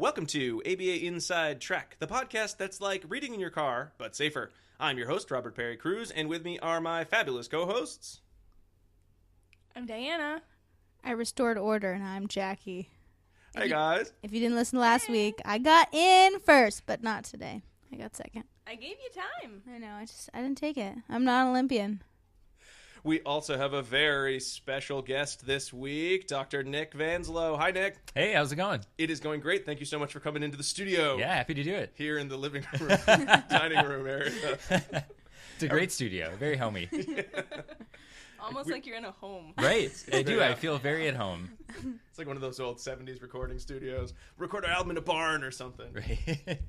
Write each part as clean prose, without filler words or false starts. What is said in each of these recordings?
Welcome to ABA Inside Track, the podcast that's like reading in your car, but safer. I'm your host, Robert Perry Cruz, and with me are my fabulous co-hosts. I'm Diana. I restored order, and I'm Jackie. Hey, guys. If you didn't listen last week, I got in first, but not today. I got second. I gave you time. I know. I didn't take it. I'm not an Olympian. We also have a very special guest this week, Dr. Nick Vaneslow. Hi, Nick. Hey, how's it going? It is going great. Thank you so much for coming into the studio. Yeah, happy to do it. Here in the living room, dining room area. It's a great studio. Very homey. Almost like you're in a home. Right. I do. I feel very at home. It's like one of those old 70s recording studios. Record an album in a barn or something. Right.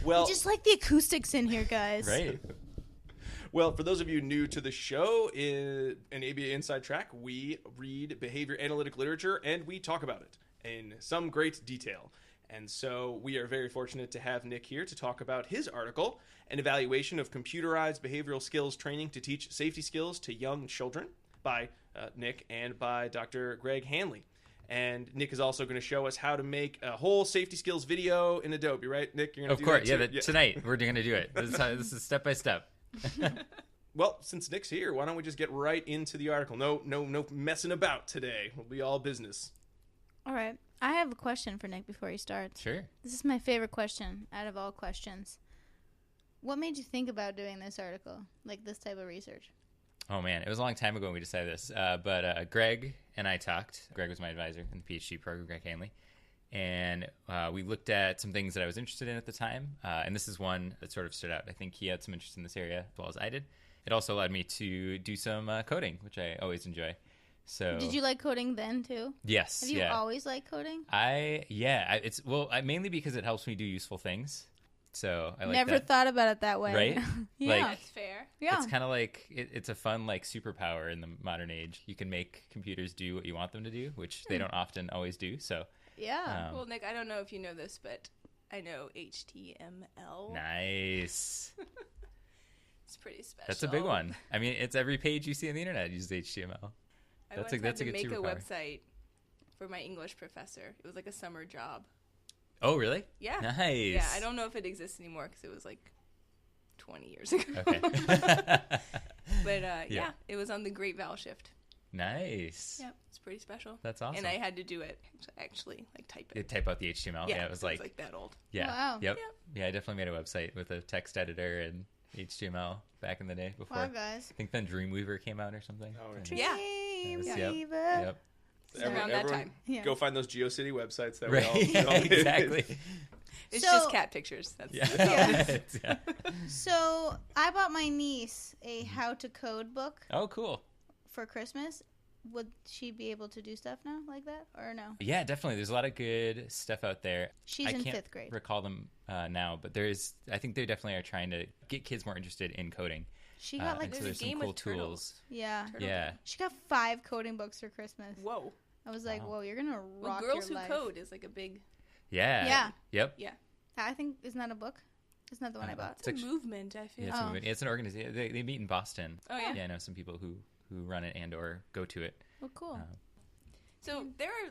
Well, I just like the acoustics in here, guys. Right. Well, for those of you new to the show, in ABA Inside Track, we read behavior analytic literature and we talk about it in some great detail. And so we are very fortunate to have Nick here to talk about his article, An Evaluation of Computerized Behavioral Skills Training to Teach Safety Skills to Young Children, by Nick and by Dr. Greg Hanley. And Nick is also going to show us how to make a whole safety skills video in Adobe, right, Nick? You're going to Of course. Yeah, tonight we're going to do it. This is step by step. Well, since Nick's here, why don't we just get right into the article? No messing about today. We'll be all business. All right. I have a question for Nick before he starts. Sure. This is my favorite question out of all questions. What made you think about doing this article, like this type of research? Oh, man. It was a long time ago when we decided this. But Greg and I talked. Greg was my advisor in the PhD program, Greg Hanley. And we looked at some things that I was interested in at the time. And this is one that sort of stood out. I think he had some interest in this area as well as I did. It also allowed me to do some coding, which I always enjoy. So Did you like coding then, too? Yes. Have you always liked coding? Mainly because it helps me do useful things. So I like Never that. thought about it that way. Right? Yeah. Like, That's fair. Yeah. It's kind of like it's a fun like superpower in the modern age. You can make computers do what you want them to do, which they don't often always do. So Yeah. Well, Nick, I don't know if you know this, but I know HTML. nice. It's pretty special. That's a big one. I mean, it's every page you see on the internet uses HTML. I That's once a had to good make a superpower. website for my English professor. It was like a summer job. Oh, really? Yeah. Nice. Yeah, I don't know if it exists anymore because it was like 20 years ago. Okay. But Yeah. it was on the Great Vowel Shift. Nice. Yeah, it's pretty special. That's awesome. And I had to do it, actually, like type it. You type out the HTML. Yeah, it was so like that old. yeah. Wow. Yep. Yeah, I definitely made a website with a text editor and HTML back in the day before. Wow, guys. I think then Dreamweaver came out or something. Oh, And- Yeah. Dreamweaver. Yep. Around that time. Yeah. Go find those GeoCity websites that Right. we all Exactly. It's So- just cat pictures. That's Yeah. that's all. Yeah. So I bought my niece a how to code book Oh, cool. for Christmas. Would she be able to do stuff now like that or no? Yeah, definitely. There's a lot of good stuff out there. She's I in can't 5th grade. recall them now, but I think they definitely are trying to get kids more interested in coding. She got like and so There's there's a some game cool with turtles. tools. yeah. Turtle Yeah. She got 5 coding books for Christmas. Whoa. I was like, Wow. whoa, you're gonna Well, rock Girls Who your life. Code is like a big. Yeah. Yeah. Yep. Yeah. I think isn't that a book? Isn't that the one I bought? It's a movement, I feel. Yeah, it's, a Oh. movement. It's an organization. They meet in Boston. Oh, yeah? Yeah, I know some people who run it and or go to it. Well, cool. So there are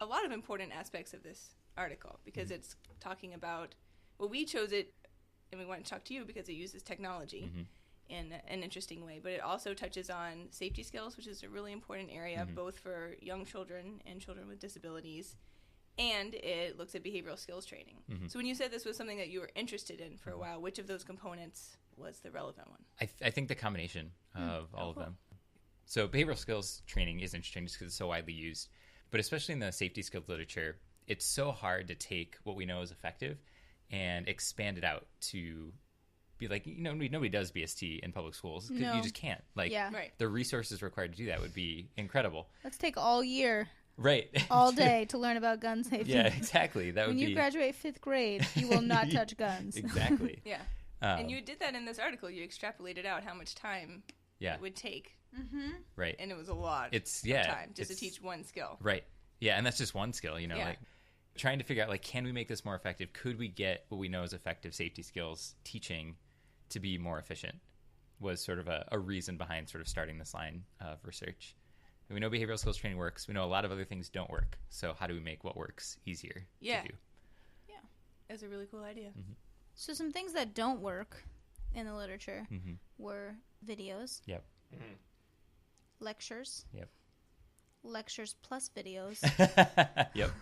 a lot of important aspects of this article because it's talking about, well, we chose it and we want to talk to you because it uses technology in an interesting way, but it also touches on safety skills, which is a really important area both for young children and children with disabilities, and it looks at behavioral skills training. So when you said this was something that you were interested in for a while, which of those components was the relevant one? I think the combination of all of them. So behavioral skills training is interesting just because it's so widely used, but especially in the safety skills literature, it's so hard to take what we know is effective and expand it out to be like, nobody does BST in public schools. 'Cause No. you just can't. Like, Yeah. Right. the resources required to do that would be incredible. Let's take all year, Right. all day to learn about gun safety. Yeah, exactly. That would When be you graduate 5th grade, you will not touch guns. Exactly. Yeah. And you did that in this article. You extrapolated out how much time Yeah. it would take, Right. and it was a lot of time just to teach one skill. Right. Yeah, and that's just one skill, Yeah. like trying to figure out, like, can we make this more effective? Could we get what we know is effective safety skills teaching to be more efficient was sort of a reason behind sort of starting this line of research. And we know behavioral skills training works. We know a lot of other things don't work. So how do we make what works easier Yeah. to do? Yeah. That's a really cool idea. So some things that don't work in the literature were videos. Yep. Lectures. Yep. Lectures plus videos. Yep.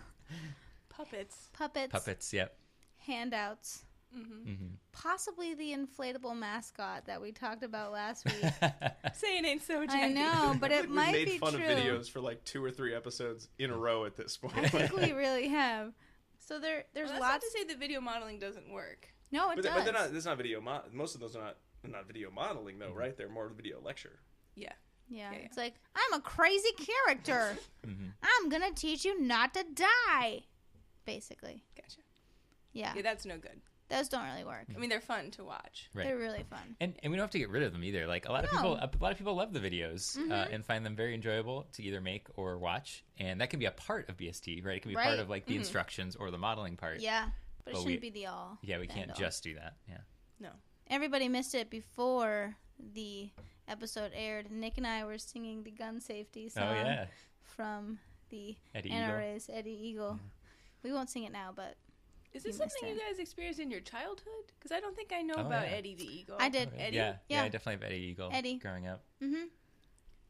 Puppets. Puppets. Yep. Handouts. Possibly the inflatable mascot that we talked about last week. Saying ain't so, Jackie. I know, but it might We've be made fun true. of videos for like 2 or 3 episodes in a row at this point. I think we really have. So there's Well, that's lots. not to say that video modeling doesn't work. No, it does. But they're not. It's not video. Most of those are not video modeling though, right? They're more video lecture. Yeah. Yeah, Yeah, it's like, I'm a crazy character. I'm going to teach you not to die. Basically. Gotcha. Yeah. Yeah, that's no good. Those don't really work. I mean, they're fun to watch. Right. They're really fun. And we don't have to get rid of them either. Like a lot of people love the videos and find them very enjoyable to either make or watch. And that can be a part of BST, right? It can be a part of like the instructions or the modeling part. Yeah. But it shouldn't be the all. Yeah, we can't just do that. Yeah. No. Everybody missed it before the episode aired. Nick and I were singing the gun safety song from the NRA's Eddie Eagle. We won't sing it now, but is this something you guys experienced in your childhood? Because I don't think I know about Eddie the Eagle. I did. Eddie? Yeah, I definitely have Eddie Eagle growing up.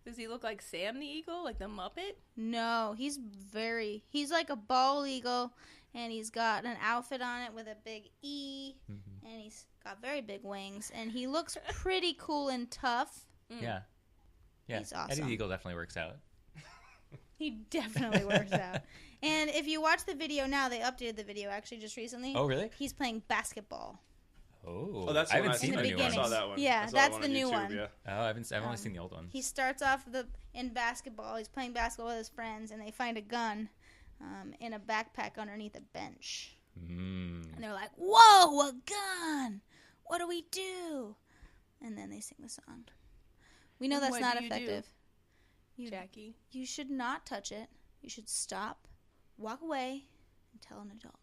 Does he look like Sam the Eagle, like the Muppet? No, he's like a bald eagle, and he's got an outfit on it with a big E, and he's got very big wings, and he looks pretty cool and tough. Yeah. He's awesome. Eddie the Eagle definitely works out. He definitely works out. And if you watch the video now, they updated the video actually just recently. Oh, really? He's playing basketball. Oh, that's I haven't seen the new one. I saw that one. Yeah, that's the new one. Yeah. Oh, I've only seen the old one. He starts off in basketball. He's playing basketball with his friends, and they find a gun in a backpack underneath a bench. And they're like, "Whoa, a gun! What do we do?" And then they sing the song. We know that's not effective. Jackie? You should not touch it. You should stop, walk away, and tell an adult.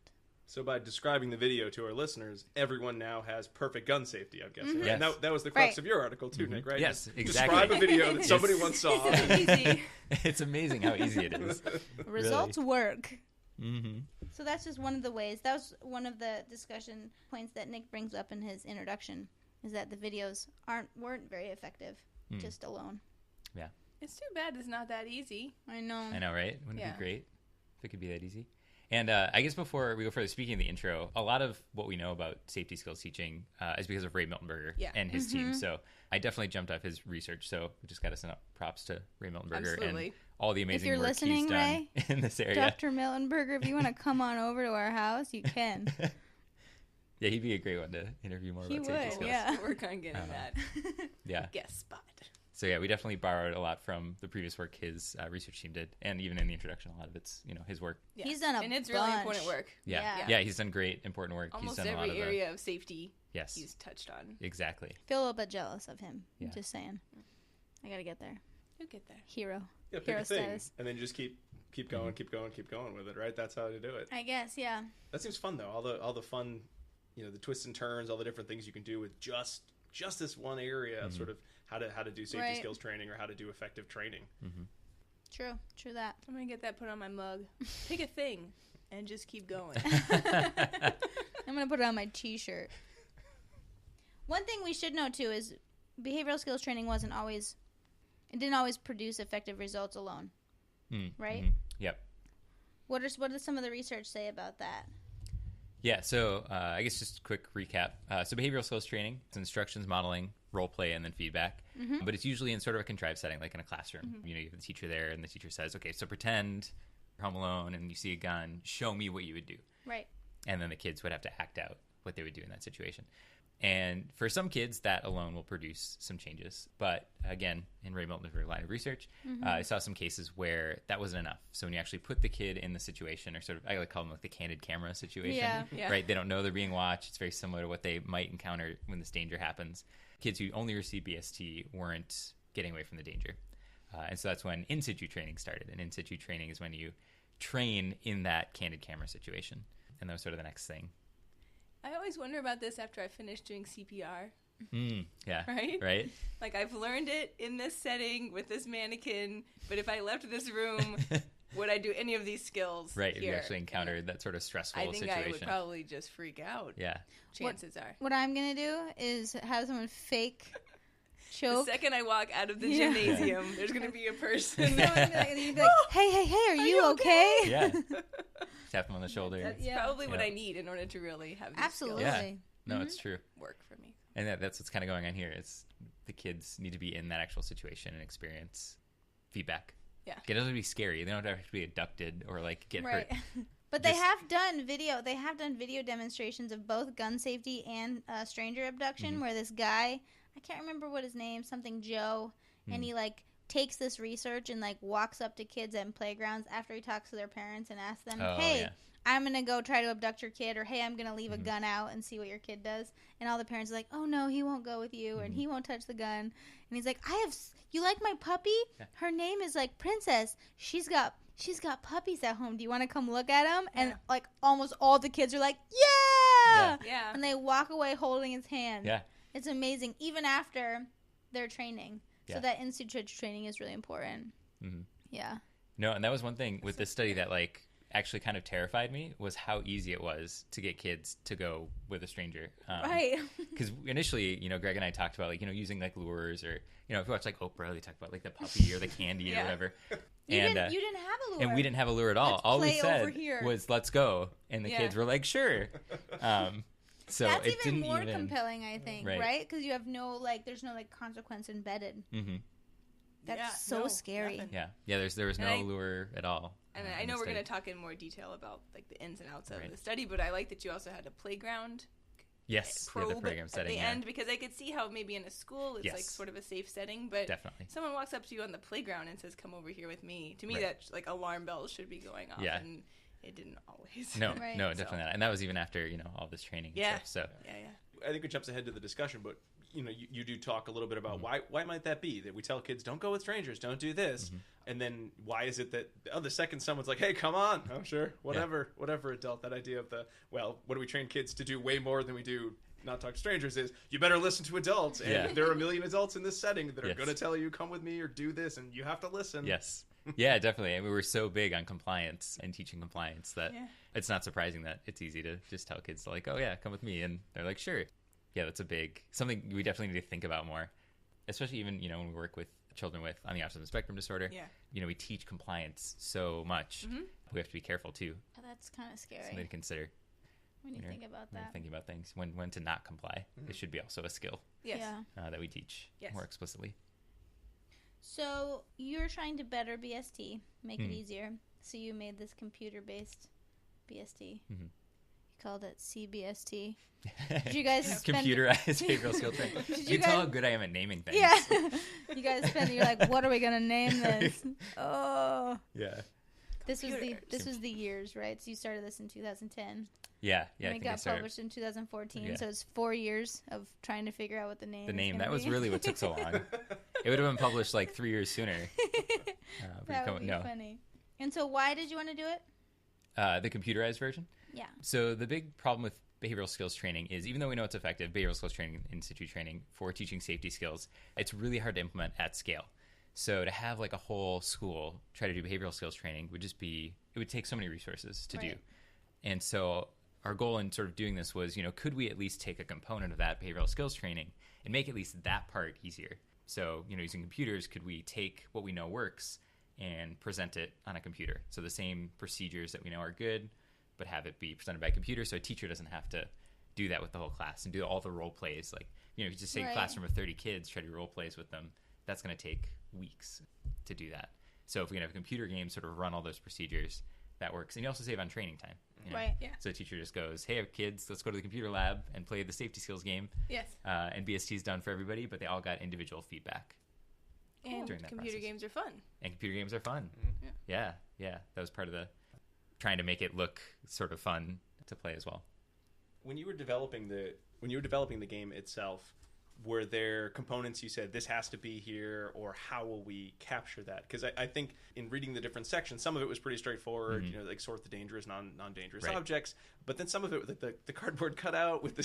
So by describing the video to our listeners, everyone now has perfect gun safety, I'm guessing. Right? Yes. And that was the crux of your article too, Nick, right? Yes, Just exactly. Describe a video that somebody once saw. Easy. It's amazing how easy it is. Results work. Mm-hmm. So that's just one of the ways. That was one of the discussion points that Nick brings up in his introduction, is that the videos weren't very effective just alone. Yeah. It's too bad it's not that easy. I know, right? Wouldn't it be great if it could be that easy? And I guess before we go further, speaking of the intro, a lot of what we know about safety skills teaching is because of Ray Miltenberger and his team. So I definitely jumped off his research. So we just got to send up props to Ray Miltenberger and all the amazing work he's done Ray, in this area. Dr. Miltenberger, if you want to come on over to our house, you can. Yeah, he'd be a great one to interview more about safety skills. Yeah. Work on getting that. Yeah. Guest spot. So yeah, we definitely borrowed a lot from the previous work his research team did, and even in the introduction, a lot of it's his work. Yes. He's done and it's really important work. Yeah, he's done great important work. Almost he's done every a lot of area of safety. Yes, he's touched on. Exactly. Feel a little bit jealous of him. Yeah. Just saying. I gotta get there. You'll get there. Hero. Yeah, pick Hero a thing, status. and then just keep going, keep going with it. Right? That's how to do it. I guess, yeah. That seems fun though. All the fun, the twists and turns, all the different things you can do with just this one area of sort of how to do safety skills training or how to do effective training. True that. I'm gonna get that put on my mug. Pick a thing and just keep going. I'm gonna put it on my t-shirt. One thing we should know too is behavioral skills training didn't always produce effective results alone. Right? Yep. What does some of the research say about that? Yeah, so I guess just a quick recap. So behavioral skills training, it's instructions, modeling, role play, and then feedback. But it's usually in sort of a contrived setting, like in a classroom. You have the teacher there, and the teacher says, okay, so pretend you're home alone and you see a gun. Show me what you would do. Right. And then the kids would have to act out what they would do in that situation. And for some kids, that alone will produce some changes. But again, in Ray Miltenberger's line of research, I saw some cases where that wasn't enough. So when you actually put the kid in the situation, or sort of, I like call them like the candid camera situation, right? They don't know they're being watched. It's very similar to what they might encounter when this danger happens. Kids who only receive BST weren't getting away from the danger. And so that's when in situ training started. And in situ training is when you train in that candid camera situation. And that was sort of the next thing. I always wonder about this after I finish doing CPR. Yeah. Right? Like, I've learned it in this setting with this mannequin, but if I left this room, would I do any of these skills Right, if you here? actually encountered that sort of stressful I think situation. I would probably just freak out. Yeah. Chances are. What I'm gonna do is have someone fake The choke. second I walk out of the Yeah. gymnasium, there's going to be a person. You'd be like, hey, are you okay? Yeah. Tap them on the shoulder. That's Yeah. probably what Yeah. I need in order to really have these Absolutely. Yeah. skills No, it's true. work for me. And that's what's kind of going on here. It's the kids need to be in that actual situation and experience feedback. Yeah. It doesn't have to be scary. They don't have to be abducted or like get Right. hurt. But they Just- have done video. They have done video demonstrations of both gun safety and stranger abduction, Mm-hmm. where this guy, I can't remember what his name, something Joe, and he like takes this research and like walks up to kids at playgrounds after he talks to their parents and asks them, Oh, "Hey, yeah. I'm gonna go try to abduct your kid," or "Hey, I'm gonna leave a Mm-hmm. gun out and see what your kid does." And all the parents are like, "Oh no, he won't go with you, and Mm-hmm. he won't touch the gun." And he's like, "You like my puppy? Yeah. Her name is like Princess. She's got puppies at home. Do you want to come look at them?" And like almost all the kids are like, "Yeah!" Yeah. And they walk away holding his hand. Yeah. It's amazing, even after their training. Yeah. So that institute training is really important. Mhm. Yeah. No, and that was one thing with this study that like actually kind of terrified me was how easy it was to get kids to go with a stranger. Right. Because initially, Greg and I talked about like, using like lures or, if you watch like Oprah, they talk about like the puppy or the candy Yeah. or whatever. You and didn't have a lure. and we didn't have a lure at all. Let's All we play said over here. was let's go. And the Yeah. kids were like, sure. So That's it even didn't more even compelling, I think, Right. right? Because you have there's no like consequence embedded. hmm That's Yeah, so no, scary. nothing. Yeah. Yeah, there was no And I- lure at all. And in I know the we're going to study. talk in more detail about like the ins and outs of Right. the study, but I like that you also had a playground Yes, yeah, probe the program at setting. the Yeah. end, because I could see how maybe in a school it's like Yes. sort of a safe setting, but Definitely. someone walks up to you on the playground and says, "Come over here with me." To me, Right. that like alarm bells should be going off, Yeah. and it didn't always. No, Right. no, So- definitely not. And that was even after, all this training and Yeah. stuff. So Yeah. I think it jumps ahead to the discussion, but you do talk a little bit about Mm-hmm. why might that be that we tell kids don't go with strangers, don't do this, Mm-hmm. and then why is it that the second someone's like, hey, come on, oh sure, whatever adult, that idea of what do we train kids to do way more than we do not talk to strangers is you better listen to adults, and Yeah. there are a million adults in this setting that are Yes. going to tell you come with me or do this, and you have to listen. yes. Yeah, definitely. And we were so big on compliance and teaching compliance that Yeah. it's not surprising that it's easy to just tell kids like, oh yeah, come with me. And they're like, sure. Yeah, that's something we definitely need to think about more, especially even, when we work with children on the autism spectrum disorder. Yeah. We teach compliance so much. Mm-hmm. We have to be careful too. That's kind of scary Something to consider when you think about when you're that. thinking about things. When to not comply. It should be also a skill Yes. Yeah. that we teach Yes. more explicitly. So you're trying to better BST, make Hmm. it easier. So you made this computer-based BST. Mhm. You called it CBST. Did you guys spend- Computerized behavioral skill training. Did You you tell guys- how good I am at naming things. Yeah. You guys you're like, what are we gonna name this? Oh. Yeah. This Computer. was the years, right? So you started this in 2010. Yeah. And Yeah. I it think I got started published in 2014. Yeah. So it's 4 years of trying to figure out what the name the is name. gonna That was be. really what took so long. It would have been published like 3 years sooner. That would be funny. And so why did you want to do it? The computerized version. Yeah. So the big problem with behavioral skills training is, even though we know it's effective, behavioral skills training, institute training for teaching safety skills, it's really hard to implement at scale. So to have like a whole school try to do behavioral skills training it would take so many resources to do. Right. And so our goal in sort of doing this was, could we at least take a component of that behavioral skills training and make at least that part easier? So, using computers, could we take what we know works and present it on a computer? So the same procedures that we know are good, but have it be presented by a computer, so a teacher doesn't have to do that with the whole class and do all the role plays. Like, if you just take a Right. classroom of 30 kids, try to do role plays with them, that's going to take weeks to do that. So if we can have a computer game sort of run all those procedures, that works. And you also save on training time. Right. Yeah. So the teacher just goes, hey, kids, let's go to the computer lab and play the safety skills game. Yes. And BST is done for everybody, but they all got individual feedback. And During that computer process. games are fun. And computer games are fun. Yeah. Yeah. That was part of the trying to make it look sort of fun to play as well. When you were developing the game itself, were there components you said this has to be here, or how will we capture that? Because I think in reading the different sections, some of it was pretty straightforward, like sort the dangerous, non-dangerous objects, but then some of it, like the cardboard cutout with the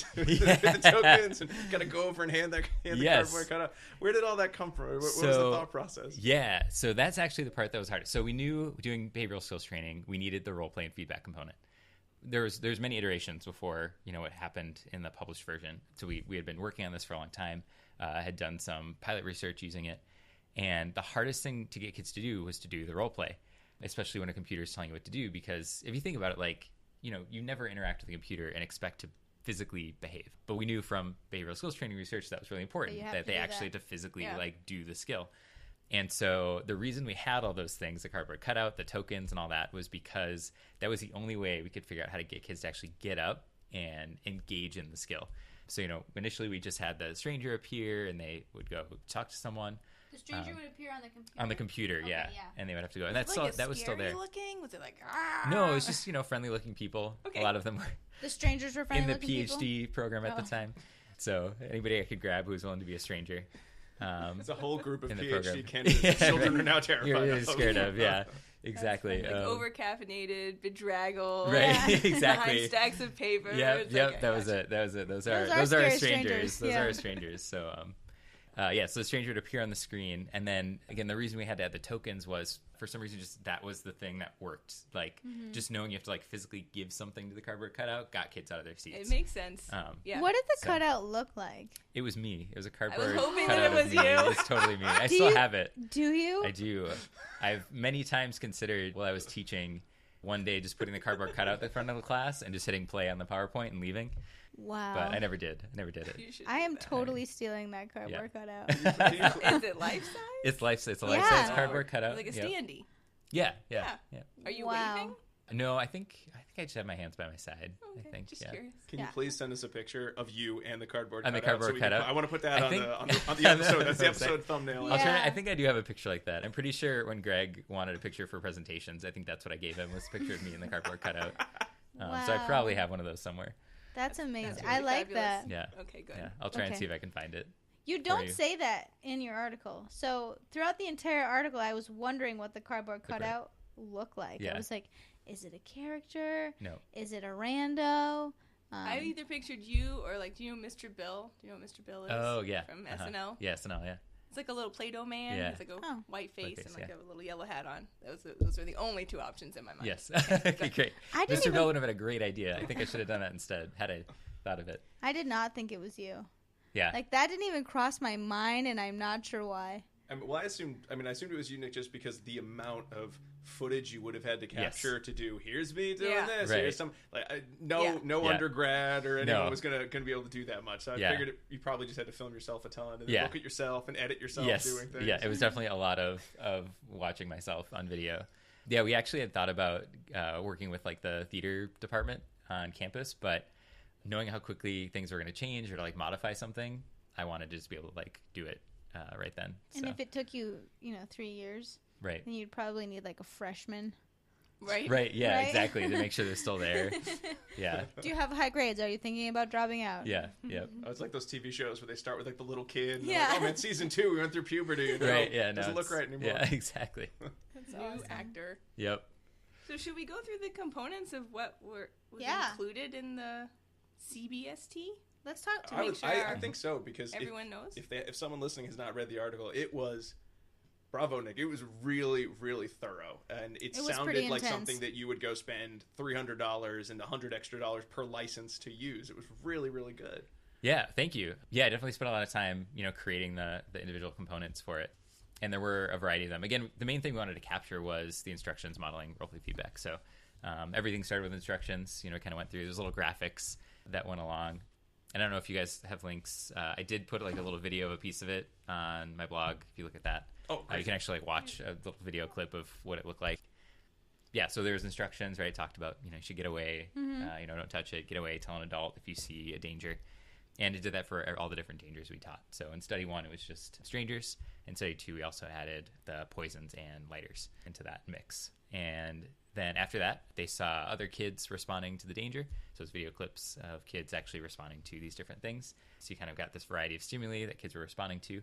tokens, and got to go over and hand the cardboard cutout. Where did all that come from? What was the thought process? Yeah, so that's actually the part that was hard. So we knew doing behavioral skills training, we needed the role play and feedback component. There's many iterations before what happened in the published version. So we had been working on this for a long time, had done some pilot research using it, and the hardest thing to get kids to do was to do the role play, especially when a computer is telling you what to do. Because if you think about it, like you never interact with a computer and expect to physically behave. But we knew from behavioral skills training research that was really important, that they actually had to physically like do the skill. And so the reason we had all those things, the cardboard cutout, the tokens, and all that, was because that was the only way we could figure out how to get kids to actually get up and engage in the skill. So, initially we just had the stranger appear, and they would go talk to someone. The stranger would appear on the computer? On the computer, okay, yeah. And they would have to go. And that was still there. Looking? Was it like, No, it was just, friendly-looking people. Okay. A lot of them were. The strangers were friendly-looking people? In the PhD program at the time. So anybody I could grab who was willing to be a stranger. It's a whole group of PhD candidates that children are now terrified You're really scared of, exactly. Like over-caffeinated, bedraggled, right? Exactly. Stacks of paper. Yep. That was it. Those are our strangers. Those are our strangers. So, so the stranger would appear on the screen, and then again, the reason we had to add the tokens was for some reason just that was the thing that worked. Like just knowing you have to like physically give something to the cardboard cutout got kids out of their seats. It makes sense. What did the cutout look like? It was me. It was a cardboard. I was hoping cutout that it was you. It was totally me. I still have it. Do you? I do. I've many times considered while I was teaching one day just putting the cardboard cutout at the front of the class and just hitting play on the PowerPoint and leaving. Wow. But I never did. It. I am totally stealing that cardboard cutout. Is it life-size? It's life-size. It's a life-size cardboard cutout. Like a standee. Yeah. Are you waving? No, I think I just have my hands by my side. Okay, I think. Just curious. Can you please send us a picture of you and the cardboard cutout? I want to put that on the episode. That's the episode thumbnail. I think I do have a picture like that. I'm pretty sure when Greg wanted a picture for presentations, I think that's what I gave him, was a picture of me in the cardboard cutout. So I probably have one of those somewhere. That's amazing. That's really I like fabulous. that. Yeah. Okay, good. Yeah, I'll try and see if I can find it. You don't say that in your article. So throughout the entire article, I was wondering what the cardboard cutout looked like. Yeah. I was like, is it a character? No. Is it a rando? I either pictured you or like, do you know Mr. Bill? Do you know what Mr. Bill is? Oh, yeah. From SNL? Yeah, SNL, yeah. It's like a little Play-Doh man. Yeah. He's like a white face and like yeah. a little yellow hat on. Those are the only two options in my mind. Yes. Okay, great. Mr. Bill would have been a great idea. I think I should have done that instead, had I thought of it. I did not think it was you. Yeah. Like, that didn't even cross my mind, and I'm not sure why. I assumed it was you, Nick, just because the amount of footage you would have had to capture to do. Here's me doing this. Right. Here's some no undergrad or anyone was gonna be able to do that much. So I figured you probably just had to film yourself a ton and then look at yourself and edit yourself doing things. Yeah, it was definitely a lot of watching myself on video. Yeah, we actually had thought about working with like the theater department on campus, but knowing how quickly things were going to change or to like modify something, I wanted to just be able to like do it right then. And if it took you, 3 years, right, then you'd probably need like a freshman. Right. Yeah, exactly, to make sure they're still there. Yeah. Do you have high grades? Are you thinking about dropping out? Yeah. Yep. Oh, it's like those TV shows where they start with like the little kid. And like, oh man, season 2, we went through puberty. Right. Yeah. Doesn't look right anymore. Yeah. Exactly. That's awesome. New actor. Yep. So should we go through the components of what was included in the CBST? Let's talk to make sure I think so, because everyone knows. If someone listening has not read the article, it was bravo, Nick. It was really, really thorough, and it sounded like something that you would go spend $300 and $100 extra per license to use. It was really, really good. Yeah, thank you. Yeah, I definitely spent a lot of time, creating the individual components for it, and there were a variety of them. Again, the main thing we wanted to capture was the instructions, modeling, role play feedback. So everything started with instructions. Kind of went through. There's little graphics that went along. And I don't know if you guys have links. I did put like a little video of a piece of it on my blog. If you look at that, you can actually like watch a little video clip of what it looked like. Yeah, so there's instructions, right? It talked about, you should get away, don't touch it, get away, tell an adult if you see a danger. And it did that for all the different dangers we taught. So in study 1, it was just strangers. In study 2, we also added the poisons and lighters into that mix. And then after that, they saw other kids responding to the danger. So it's video clips of kids actually responding to these different things. So you kind of got this variety of stimuli that kids were responding to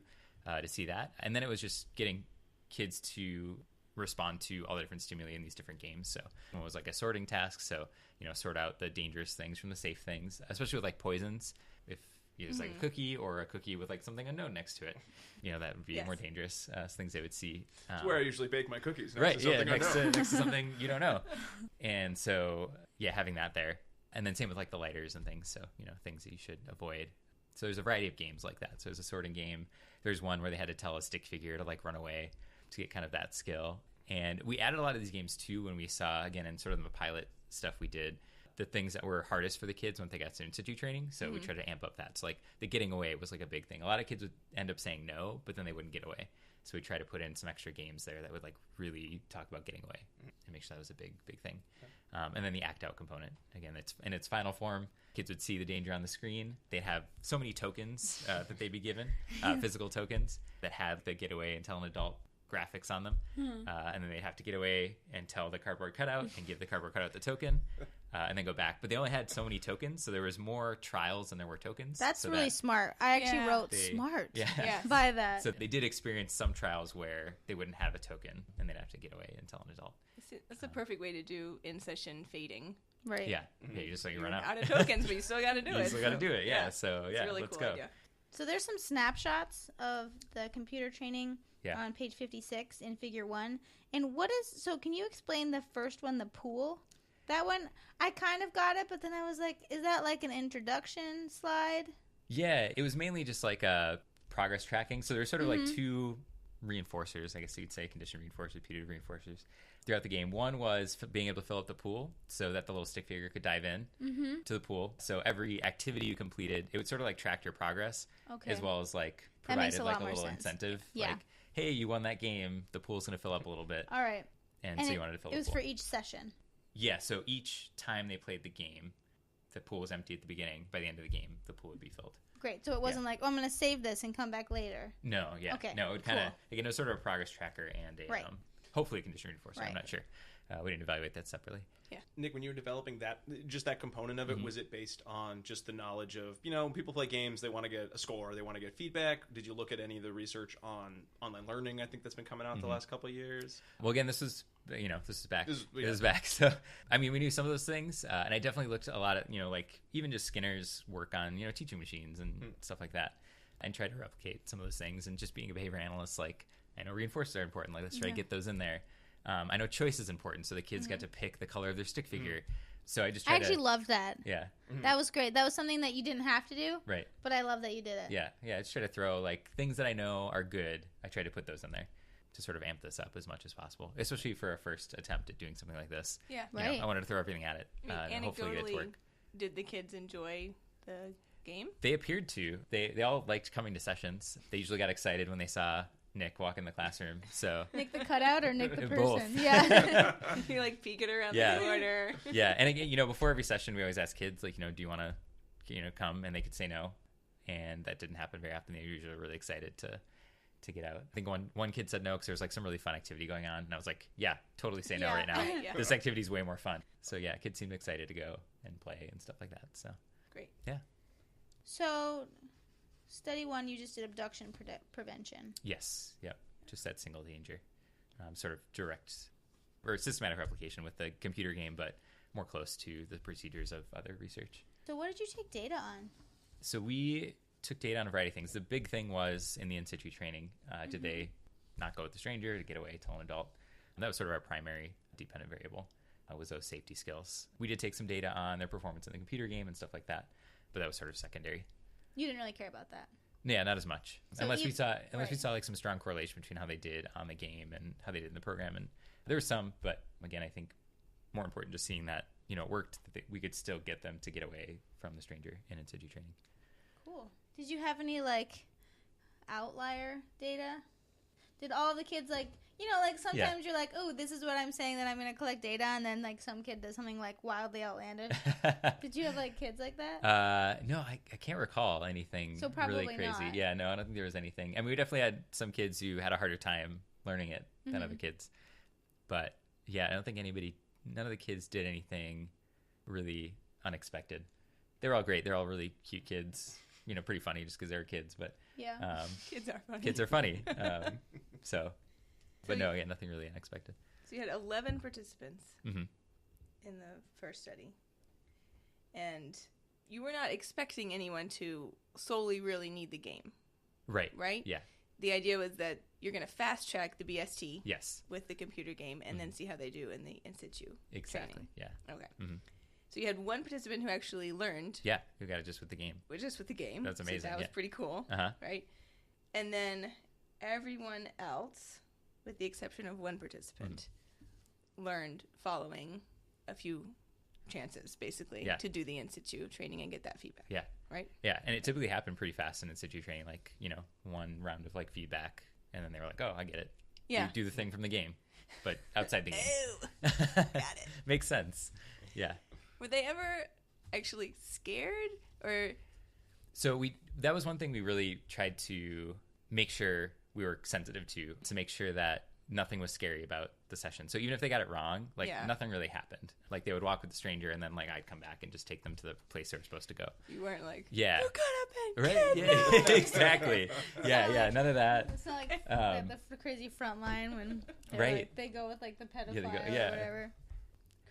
see that. And then it was just getting kids to respond to all the different stimuli in these different games. So it was like a sorting task. So, sort out the dangerous things from the safe things, especially with like poisons. If you use like a cookie or a cookie with like something unknown next to it, that would be more dangerous things they would see. It's where I usually bake my cookies. Right. Yeah. Next to something you don't know. And so, having that there. And then same with like the lighters and things. So, things that you should avoid. So there's a variety of games like that. So there's a sorting game. There's one where they had to tell a stick figure to like run away to get kind of that skill. And we added a lot of these games too when we saw, again, in sort of the pilot stuff we did, the things that were hardest for the kids once they got to situ training. So we tried to amp up that. So like the getting away was like a big thing. A lot of kids would end up saying no, but then they wouldn't get away. So we tried to put in some extra games there that would like really talk about getting away and make sure that was a big thing. And then the act out component, again, it's in its final form. Kids would see the danger on the screen. They'd have so many tokens that they'd be given, physical tokens that had the get away and tell an adult graphics on them. And then they'd have to get away and tell the cardboard cutout and give the cardboard cutout the token and then go back. But they only had so many tokens, so there was more trials than there were tokens. That's really smart. I actually wrote smart by that. So they did experience some trials where they wouldn't have a token and they'd have to get away and tell an adult. That's a perfect way to do in-session fading. Right. Yeah. You just like you run out of tokens, but you still got to do it. You still got to do it, yeah. So, it's a really let's cool go. idea. So there's some snapshots of the computer training on page 56 in figure 1. And so can you explain the first one, the pool? That one, I kind of got it, but then I was like, is that like an introduction slide? Yeah, it was mainly just like progress tracking. So there's sort of like two reinforcers, I guess you could say, condition reinforcers, putative reinforcers throughout the game. One was being able to fill up the pool so that the little stick figure could dive in to the pool. So every activity you completed, it would sort of like track your progress as well as like provided like a little incentive. Yeah. Like, hey, you won that game. The pool's going to fill up a little bit. All right. And so you wanted to fill the pool. It was for each session. Yeah, so each time they played the game, the pool was empty at the beginning. By the end of the game, the pool would be filled. Great. So it wasn't like, I'm going to save this and come back later. No, yeah. Okay. No, it would kind of, again, it was sort of a progress tracker and a, hopefully a condition reinforcer. Right. I'm not sure. We didn't evaluate that separately. Yeah. Nick, when you were developing that component of it, was it based on just the knowledge of, when people play games, they want to get a score, they want to get feedback? Did you look at any of the research on online learning? I think that's been coming out the last couple of years. Well, again, this is back. This is back. So, I mean, we knew some of those things, and I definitely looked at a lot of, like even just Skinner's work on, teaching machines and stuff like that, and tried to replicate some of those things. And just being a behavior analyst, like, I know reinforcers are important. Like, let's try to get those in there. I know choice is important, so the kids got to pick the color of their stick figure. So I just tried actually loved that. Yeah. That was great. That was something that you didn't have to do. Right. But I love that you did it. Yeah. I just try to throw, like, things that I know are good. I try to put those in there to sort of amp this up as much as possible, especially for a first attempt at doing something like this. Yeah. Right. I wanted to throw everything at it and hopefully get it to work. Did the kids enjoy the game? They appeared to. They all liked coming to sessions. They usually got excited when they saw Nick walk in the classroom. So Nick the cutout or Nick the person? Both. Yeah. You like peeking around the corner. Yeah, and again, before every session, we always ask kids, like, do you want to, come? And they could say no, and that didn't happen very often. They were usually really excited to get out. I think one kid said no because there was like some really fun activity going on, and I was like, yeah, totally say no right now. Yeah. This activity is way more fun. So yeah, kids seemed excited to go and play and stuff like that. So great. Yeah. So. Study 1, you just did abduction prevention. Yes. Yep. Just that single danger. Sort of direct or systematic replication with the computer game, but more close to the procedures of other research. So what did you take data on? So we took data on a variety of things. The big thing was in the in situ training, did they not go with the stranger to get away, tell an adult? And that was sort of our primary dependent variable, was those safety skills. We did take some data on their performance in the computer game and stuff like that, but that was sort of secondary. You didn't really care about that. Yeah, not as much. So unless we saw like some strong correlation between how they did on the game and how they did in the program. And there was some, but again, I think more important just seeing that, it worked, that we could still get them to get away from the stranger in situ training. Cool. Did you have any like outlier data? Did all of the kids like, You know, like sometimes you're like, oh, this is what I'm saying that I'm going to collect data, and then like some kid does something like wildly outlandish. Did you have like kids like that? No, I can't recall anything So probably really crazy. not. Yeah, no, I don't think there was anything. And we definitely had some kids who had a harder time learning it than other kids. But yeah, I don't think none of the kids did anything really unexpected. They were all great. They're all really cute kids. You know, pretty funny just because they were kids. But Yeah. Kids are funny. kids are funny. But no, yeah, nothing really unexpected. So you had 11 participants Mm-hmm. in the first study. And you were not expecting anyone to solely really need the game, Right. right? Yeah. The idea was that you're going to fast track the BST Yes. with the computer game and then see how they do in the in situ Exactly. training. Yeah. Okay. Mhm. So you had one participant who actually learned, Yeah. We got it just with the game. just with the game. That's amazing, So that was yeah. pretty cool, Uh-huh. right? And then everyone else, with the exception of one participant, learned following a few chances, basically, Yeah. to do the in situ training and get that feedback. Yeah. Right? Yeah. And it typically happened pretty fast in in-situ training, like, you know, one round of like feedback. And then they were like, oh, I get it. Yeah. Do the thing from the game, but outside the game. Oh, got it. Makes sense. Yeah. Were they ever actually scared? Or So that was one thing we really tried to make sure we were sensitive to make sure that nothing was scary about the session. So even if they got it wrong, like nothing really happened. Like they would walk with the stranger and then like I'd come back and just take them to the place they were supposed to go. you weren't like, Yeah. you could have been Right? kidnapped. Yeah, exactly. Yeah, none of that. It's not like the crazy front line when Right. like, they go with like the pedophile they go- or yeah. whatever.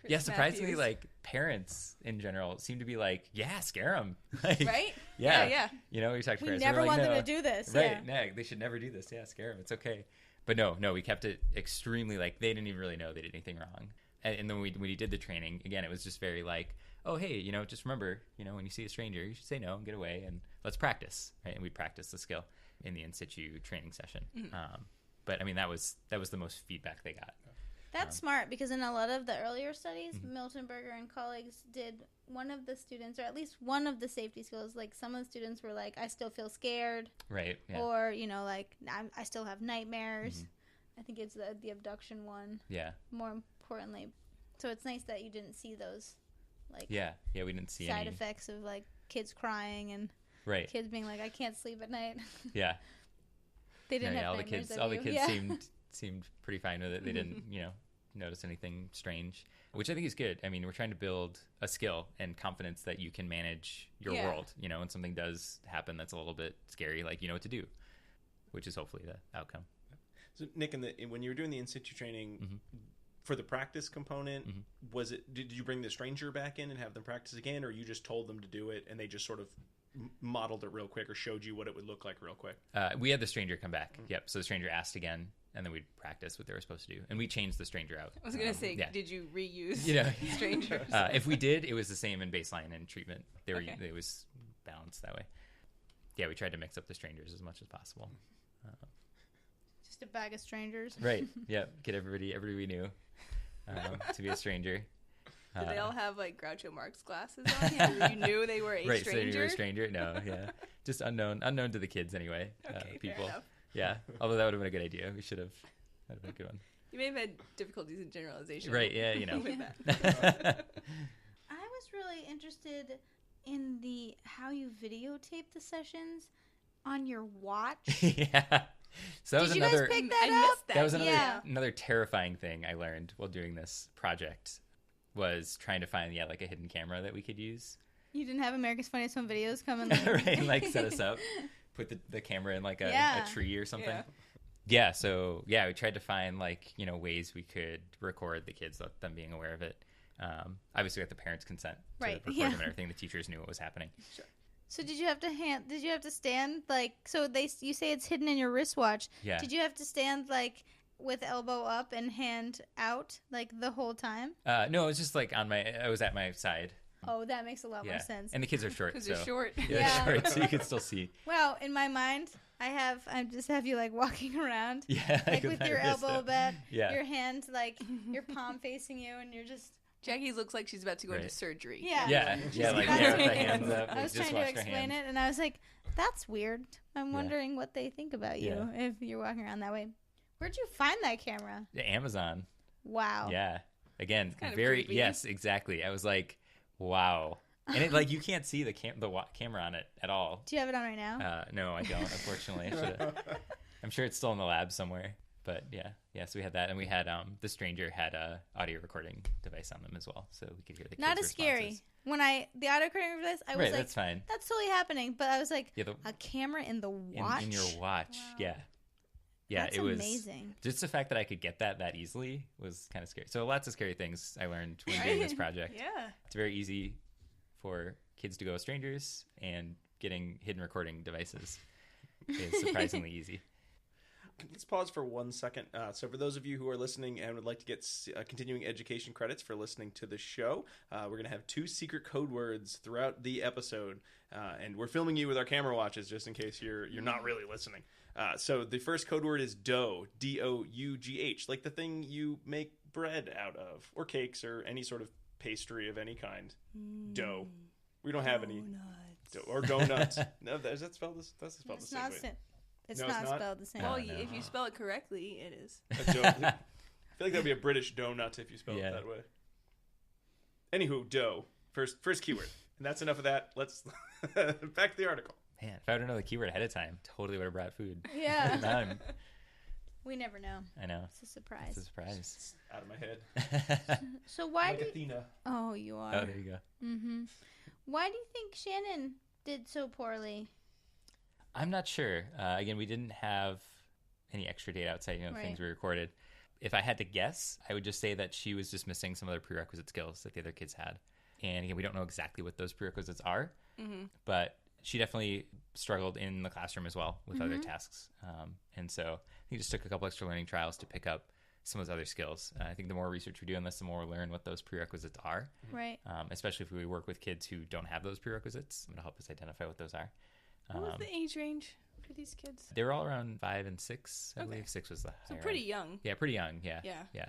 Chris Yeah, surprisingly, Matthews. like parents in general seem to be like, yeah, scare them. Like, Right? Yeah. Yeah. You know, we talked to We parents. never we're like, want them no. to do this. Right? Yeah. No, they should never do this. Yeah, scare them. It's okay. But no, we kept it extremely like they didn't even really know they did anything wrong. And then when we did the training again, it was just very like, oh hey, you know, just remember, you know, when you see a stranger, you should say no and get away and let's practice, right? And we practiced the skill in the in situ training session. But I mean, that was the most feedback they got. That's smart because in a lot of the earlier studies, Milton Berger and colleagues did one of the students, or at least one of the safety skills. Like some of the students were like, I still feel scared. Right. Yeah. Or, you know, like, I still have nightmares. I think it's the abduction one, Yeah. more importantly. So it's nice that you didn't see those, like, Yeah. We didn't see side any. effects of, like, kids crying and Right. kids being like, I can't sleep at night. Yeah. They didn't No, have all the nightmares kids, of all the you. kids Yeah. seemed pretty fine with it. They didn't, you know, notice anything strange, which I think is good. I mean, we're trying to build a skill and confidence that you can manage your world. You know, when something does happen that's a little bit scary, like you know what to do, which is hopefully the outcome. So Nick, when you were doing the in situ training for the practice component, did you bring the stranger back in and have them practice again, or you just told them to do it and they just sort of modeled it real quick or showed you what it would look like real quick? We had the stranger come back. Yep. So the stranger asked again, and then we'd practice what they were supposed to do, and we changed the stranger out. I was going to say, yeah. did you reuse You know, strangers? if we did, it was the same in baseline and treatment. It was balanced that way. Yeah, we tried to mix up the strangers as much as possible. Just a bag of strangers. Right. Yeah. Get everybody we knew to be a stranger. Did they all have like Groucho Marx glasses on? Yeah, you knew they were a Right. stranger. So they were a stranger. No. Yeah. Just unknown to the kids anyway. Okay, people. fair enough. Yeah. Although that would have been a good idea. We should have. That would have been a good one. You may have had difficulties in generalization. Right. Yeah. You know. With that. I was really interested in how you videotape the sessions on your watch. Yeah. So that was Did you another. guys pick I that up? missed that. That was another Yeah. another terrifying thing I learned while doing this project was trying to find like a hidden camera that we could use. You didn't have America's Funniest Home Videos come and Right, like set us up, put the camera in like a tree or something. Yeah. So yeah, we tried to find like, you know, ways we could record the kids without them being aware of it. Obviously we got the parents' consent to Right, record yeah. them and everything. The teachers knew what was happening. Sure. So did you have to stand like, so you say it's hidden in your wristwatch. Yeah. Did you have to stand like with elbow up and hand out like the whole time? No, it was just like I was at my side. Oh, that makes a lot Yeah. more sense. And the kids are short. Because So they're short. Yeah, Yeah. they're short, so you could still see. Well, in my mind, I just have you like walking around. Yeah. Like with my your wrist elbow up. bent, Yeah. your hand like your palm facing you, and you're just Jackie looks like she's about to go into Right. surgery. yeah. Yeah, like That's with the right. hands up. I was just trying to wash their explain hands. it, and I was like, "That's weird." I'm Yeah. wondering what they think about you Yeah. if you're walking around that way. Where'd you find that camera? Amazon. Wow. Yeah. Again, kind of very creepy. yes, exactly. I was like, wow. And it, like, you can't see the camera on it at all. Do you have it on right now? No, I don't. Unfortunately, I'm sure it's still in the lab somewhere. But yeah. So we had that, and we had the stranger had a audio recording device on them as well, so we could hear the kids' Not as scary. responses. When the auto recording for this, I was Right, like, that's fine. That's totally happening. But I was like, Yeah, a camera in the watch? in your watch. Wow. Yeah. Yeah, That's it was amazing. Just the fact that I could get that easily was kind of scary. So lots of scary things I learned when doing this project. Yeah. It's very easy for kids to go with strangers, and getting hidden recording devices is surprisingly easy. Let's pause for 1 second. So for those of you who are listening and would like to get continuing education credits for listening to the show, we're going to have 2 secret code words throughout the episode. And we're filming you with our camera watches just in case you're not really listening. So the first code word is dough, D-O-U-G-H, like the thing you make bread out of, or cakes, or any sort of pastry of any kind. Dough. We don't have any. Donuts. Or donuts. No, that's spelled the same way. It's No, not it's not? spelled the same. Well, No. if you spell it correctly, it is. A dough. I feel like that'd be a British donut if you spell it that way. Anywho, dough. First keyword. And that's enough of that. Let's back to the article. Man, if I would have known the keyword ahead of time, totally would have brought food. Yeah. None. We never know. I know. It's a surprise. It's a surprise. It's out of my head. So why Like do you... Athena. Oh, you are. Oh, there you go. Mm-hmm. Why do you think Shannon did so poorly? I'm not sure. Again, we didn't have any extra data outside, Right. things we recorded. If I had to guess, I would just say that she was just missing some of the prerequisite skills that the other kids had. And again, we don't know exactly what those prerequisites are, but she definitely struggled in the classroom as well with other tasks. And so I think it just took a couple extra learning trials to pick up some of those other skills. I think the more research we do on this, the more we'll learn what those prerequisites are. Right. Especially if we work with kids who don't have those prerequisites. It'll help us identify what those are. What was the age range for these kids? They were all around 5 and 6. I Okay. believe 6 was the So higher pretty end. young. Yeah, pretty young. Yeah. Yeah.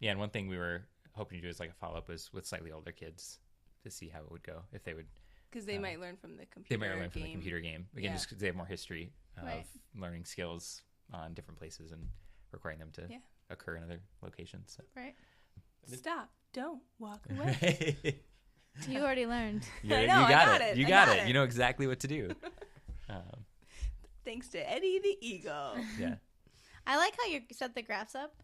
And one thing we were hoping to do as like a follow-up was with slightly older kids to see how it would go, if they would. Because they might learn from the computer They might learn from the game. computer game. Again, just 'cause they have more history of Right. learning skills on different places and requiring them to occur in other locations. So. Right. Stop. Don't walk away. You already learned. I know, I got it. You I got got it. it. You know exactly what to do. Thanks to Eddie the Eagle. Yeah. I like how you set the graphs up.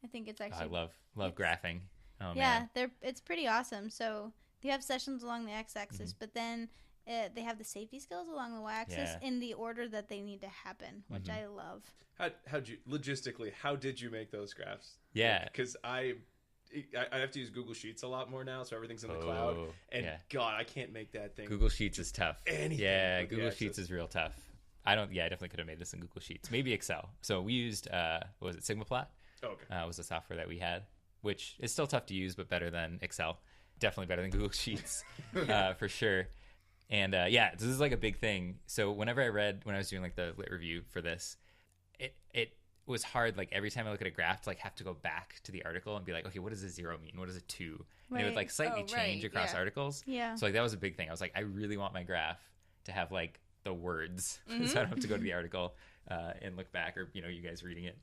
I think it's actually... I love graphing. Oh, yeah, man. it's pretty awesome. So you have sessions along the x-axis, but then they have the safety skills along the y-axis in the order that they need to happen, which I love. How'd you logistically? How did you make those graphs? Yeah. Because I have to use Google Sheets a lot more now, so everything's in the cloud. And God, I can't make that thing. Google Sheets is tough. Anything Yeah, with the Google access. Sheets is real tough. I definitely could have made this in Google Sheets. Maybe Excel. So we used, what was it, Sigmaplot? Oh, okay. Was the software that we had, which is still tough to use, but better than Excel. Definitely better than Google Sheets, for sure. And this is like a big thing. So whenever when I was doing like the lit review for this, it was hard. Like every time I look at a graph, to like have to go back to the article and be like, okay, what does a 0 mean? What does a 2? And it would like slightly change across articles. Yeah. So like that was a big thing. I was like, I really want my graph to have like the words, so I don't have to go to the article and look back, or you guys reading it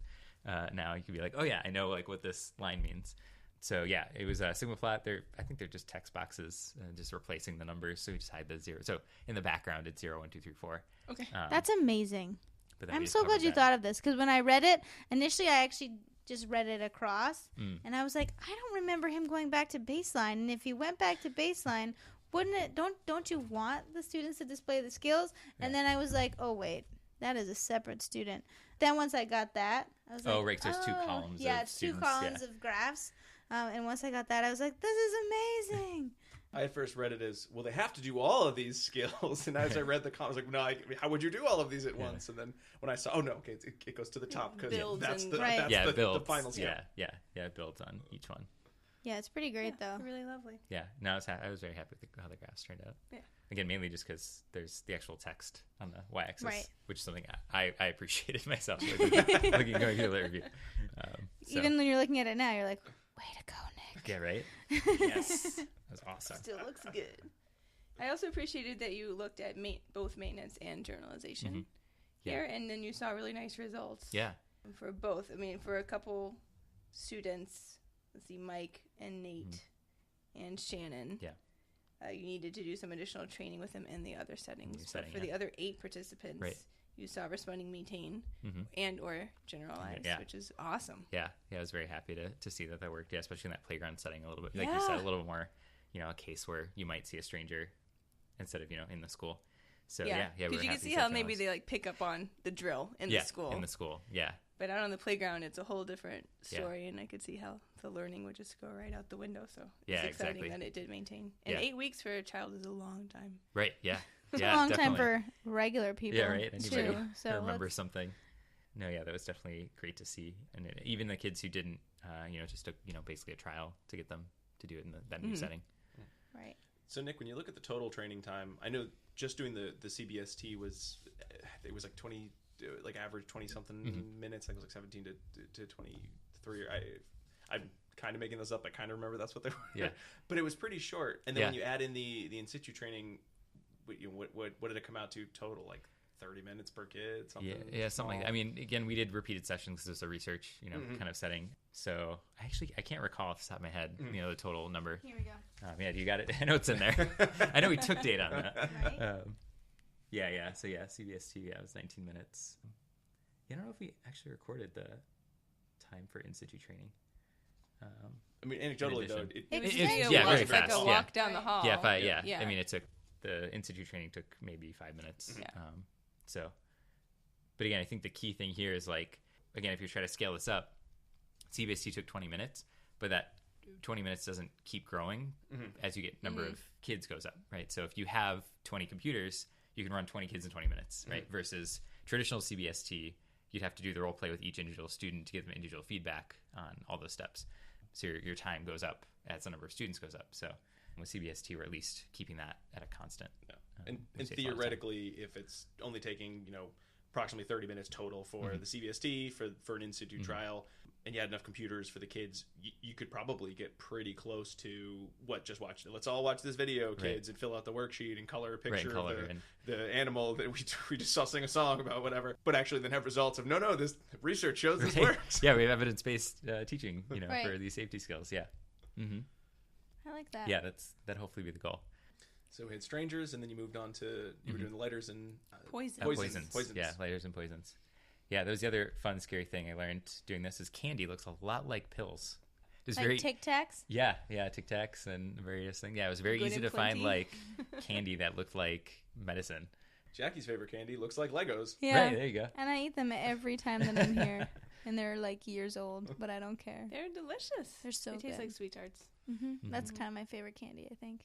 now, you can be like, oh yeah, I know like what this line means. So yeah, it was Sigmaplot. I think they're just text boxes, just replacing the numbers. So we just hide the 0. So in the background, it's 0, 1, 2, 3, 4. Okay. That's amazing. But then I'm we so glad covered you that. thought of this, because when I read it, initially I actually just read it across, and I was like, I don't remember him going back to baseline. And if he went back to baseline, wouldn't it? Don't you want the students to display the skills? And then I was like, oh wait, that is a separate student. Then once I got that, I was like, Oh, right, so it's 2 columns Yeah, of it's students, 2 columns of graphs. And once I got that, I was like, this is amazing. I at first read it as, well, they have to do all of these skills. And as I read the comments, I was like, no, how would you do all of these at once? And then when I saw, oh, no, okay, it goes to the top because Builds that's and- the, Right. that's Yeah, the, it builds. the final skill. Yeah, it builds on each one. Yeah, it's pretty great though. Really lovely. Yeah, no, I was very happy with how the graphs turned out. Yeah. Again, mainly just because there's the actual text on the y-axis, Right. which is something I appreciated myself going through the review. So, Even when you're looking at it now, you're like, way to go, Nick. yeah, right? Yes, that was awesome. Still looks good. I also appreciated that you looked at both maintenance and generalization here, and then you saw really nice results. Yeah, For both. I mean, for a couple students, let's see, Mike and Nate and Shannon. Yeah. You needed to do some additional training with them in the other settings. Setting, for the other 8 participants, right. you saw responding, maintain, and or generalize, which is awesome. Yeah, I was very happy to see that worked. Yeah, especially in that playground setting a little bit. Like you said, a little more, a case where you might see a stranger instead of, in the school. So yeah, because you can see how maybe they like pick up on the drill in the school. In the school, yeah. But out on the playground, it's a whole different story, and I could see how the learning would just go right out the window. So it's exciting that it did maintain. And 8 weeks for a child is a long time. Right, yeah. It's a long time for regular people. Yeah, right. Anybody too, so remember something. No, yeah, that was definitely great to see. And even the kids who didn't, just took, basically a trial to get them to do it in that new setting. Right. So, Nick, when you look at the total training time, I know just doing the CBST was like 20, like average 20-something minutes. I think it was like 17 to 23. I'm kind of making this up. I kind of remember that's what they were. Yeah. But it was pretty short. And then when you add in the in situ training, what did it come out to total? Like 30 minutes per kid? Something something like that. I mean, again, we did repeated sessions because it was a research, kind of setting. So I can't recall off the top of my head, the total number. Here we go. Yeah, you got it? I know it's in there. I know we took data on that. Right? So CBST, it was 19 minutes. I don't know if we actually recorded the time for in situ training. I mean, anecdotally though, very fast. Like a walk down the hall. Yeah. I mean, it took the in situ training took maybe 5 minutes. Yeah. But again, I think the key thing here is like, again, if you try to scale this up, CBST took 20 minutes, but that 20 minutes doesn't keep growing as you get number of kids goes up, right? So if you have 20 computers, you can run 20 kids in 20 minutes, right? Versus traditional CBST, you'd have to do the role play with each individual student to give them individual feedback on all those steps. So your time goes up as the number of students goes up. So with CBST, we're at least keeping that at a constant. Yeah. And theoretically, if it's only taking, approximately 30 minutes total for the CBST, for an in situ trial, and you had enough computers for the kids, you could probably get pretty close to just watch it. Let's all watch this video, kids, and fill out the worksheet and color a picture of the animal that we just saw sing a song about, whatever. But actually then have results of, no, this research shows this works. Yeah, we have evidence-based teaching, for these safety skills. Yeah. I like that. Yeah, that hopefully be the goal. So we had strangers, and then you moved on to, you were doing the lighters and poisons. Yeah, lighters and poisons. Yeah, that was the other fun, scary thing I learned doing this is candy looks a lot like pills. It was like Tic Tacs? Yeah, Tic Tacs and various things. Yeah, it was very easy to find like candy that looked like medicine. Jackie's favorite candy looks like Legos. Yeah. Right, there you go. And I eat them every time that I'm here. And they're like years old, but I don't care. They're delicious. They're so good. They taste like Sweet Tarts. That's kind of my favorite candy, I think.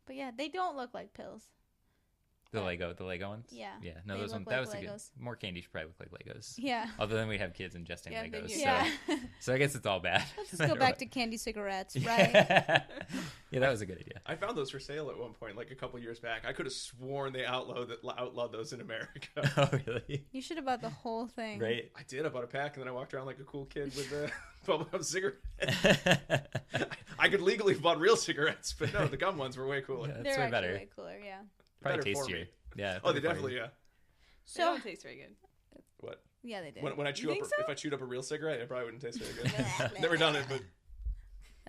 But yeah, they don't look like pills. The Lego ones? Yeah. Yeah. No, those ones, that was a good. More candy should probably look like Legos. Yeah. Other than we have kids ingesting Legos. Yeah. So I guess it's all bad. Let's just go back to candy cigarettes, right? Yeah, that was a good idea. I found those for sale at one point, like a couple years back. I could have sworn they outlawed those in America. Oh, really? You should have bought the whole thing. Right. I did. I bought a pack, and then I walked around like a cool kid with a bubblegum cigarette. I could legally have bought real cigarettes, but no, the gum ones were way cooler. Yeah, They're way actually better. way cooler, yeah. Probably tastier. Yeah. Oh, they definitely, yeah. So, they don't taste very good. What? Yeah, they did. When I chew up, so? if I chewed up a real cigarette, it probably wouldn't taste very good. Never done it, but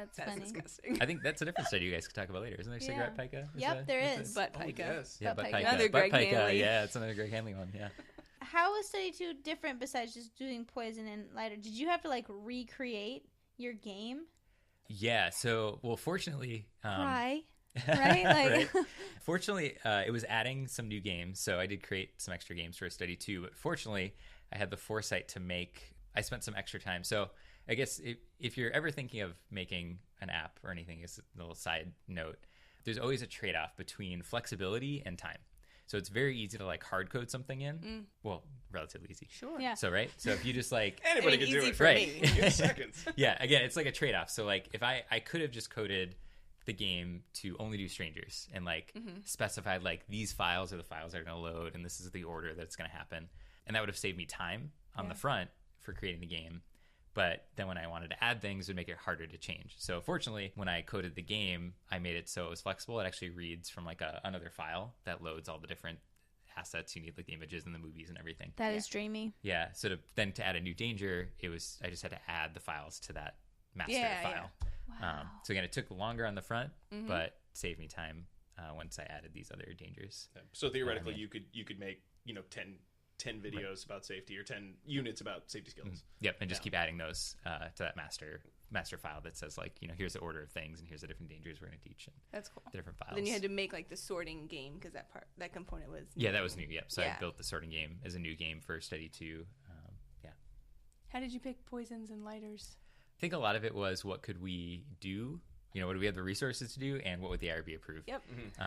That's funny. Disgusting. I think that's a different study you guys could talk about later. Isn't there cigarette pica? There is. Butt pica. yes. Yeah, butt pica. Another Greg Hanley. Yeah, it's another Greg Hanley one. Yeah. How is Study 2 different besides just doing poison and lighter? Did you have to like recreate your game? Yeah. So, fortunately, Right? Like, fortunately, it was adding some new games. So I did create some extra games for Study 2. But fortunately, I had the foresight to I spent some extra time. So I guess if you're ever thinking of making an app or anything, as a little side note, there's always a trade-off between flexibility and time. So it's very easy to like hard code something in. Well, relatively easy. Sure. Yeah. So so if you just like anybody can do it for me. In seconds. Yeah. Again, it's like a trade-off. So like if I could have just coded the game to only do strangers and like specified like these files are the files that are going to load and this is the order that's going to happen, and that would have saved me time on the front for creating the game. But then when I wanted to add things, it would make it harder to change. So fortunately, when I coded the game, I made it so it was flexible. It actually reads from like another file that loads all the different assets. You need like the images and the movies and everything. That is dreamy. Yeah. So to add a new danger, I just had to add the files to that master file. Wow. So again, it took longer on the front, but saved me time once I added these other dangers. So theoretically, you could make 10 videos about safety or 10 units about safety skills. Yep, and just keep adding those to that master file that says like, here's the order of things and here's the different dangers we're going to teach. And that's cool. The different files. Then you had to make like the sorting game because that component was new. Yeah, that was new. Yep. So I built the sorting game as a new game for Study 2. How did you pick poisons and lighters? I think a lot of it was what could we do? What do we have the resources to do, and what would the IRB approve? Yep.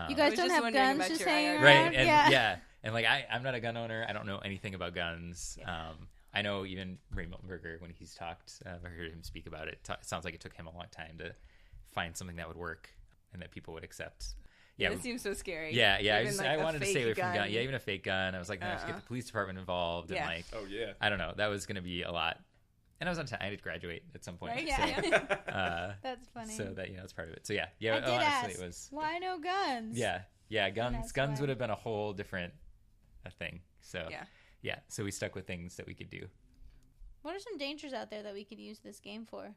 You guys don't have guns just hanging around? Right, and and like I'm not a gun owner. I don't know anything about guns. Yeah. I know even Ray Miltenberger, when he's talked, I heard him speak about it. It sounds like it took him a long time to find something that would work and that people would accept. Yeah, it seems so scary. Yeah. Even, I wanted to stay away from gun. Yeah, even a fake gun. I was like, no, I should get the police department involved. And like, I don't know. That was going to be a lot. And I was on time. I had to graduate at some point. Right? Yeah. That's funny. So that that's part of it. So I did honestly, ask, it was. why no guns? Yeah. Guns would have been a whole different thing. So so we stuck with things that we could do. What are some dangers out there that we could use this game for,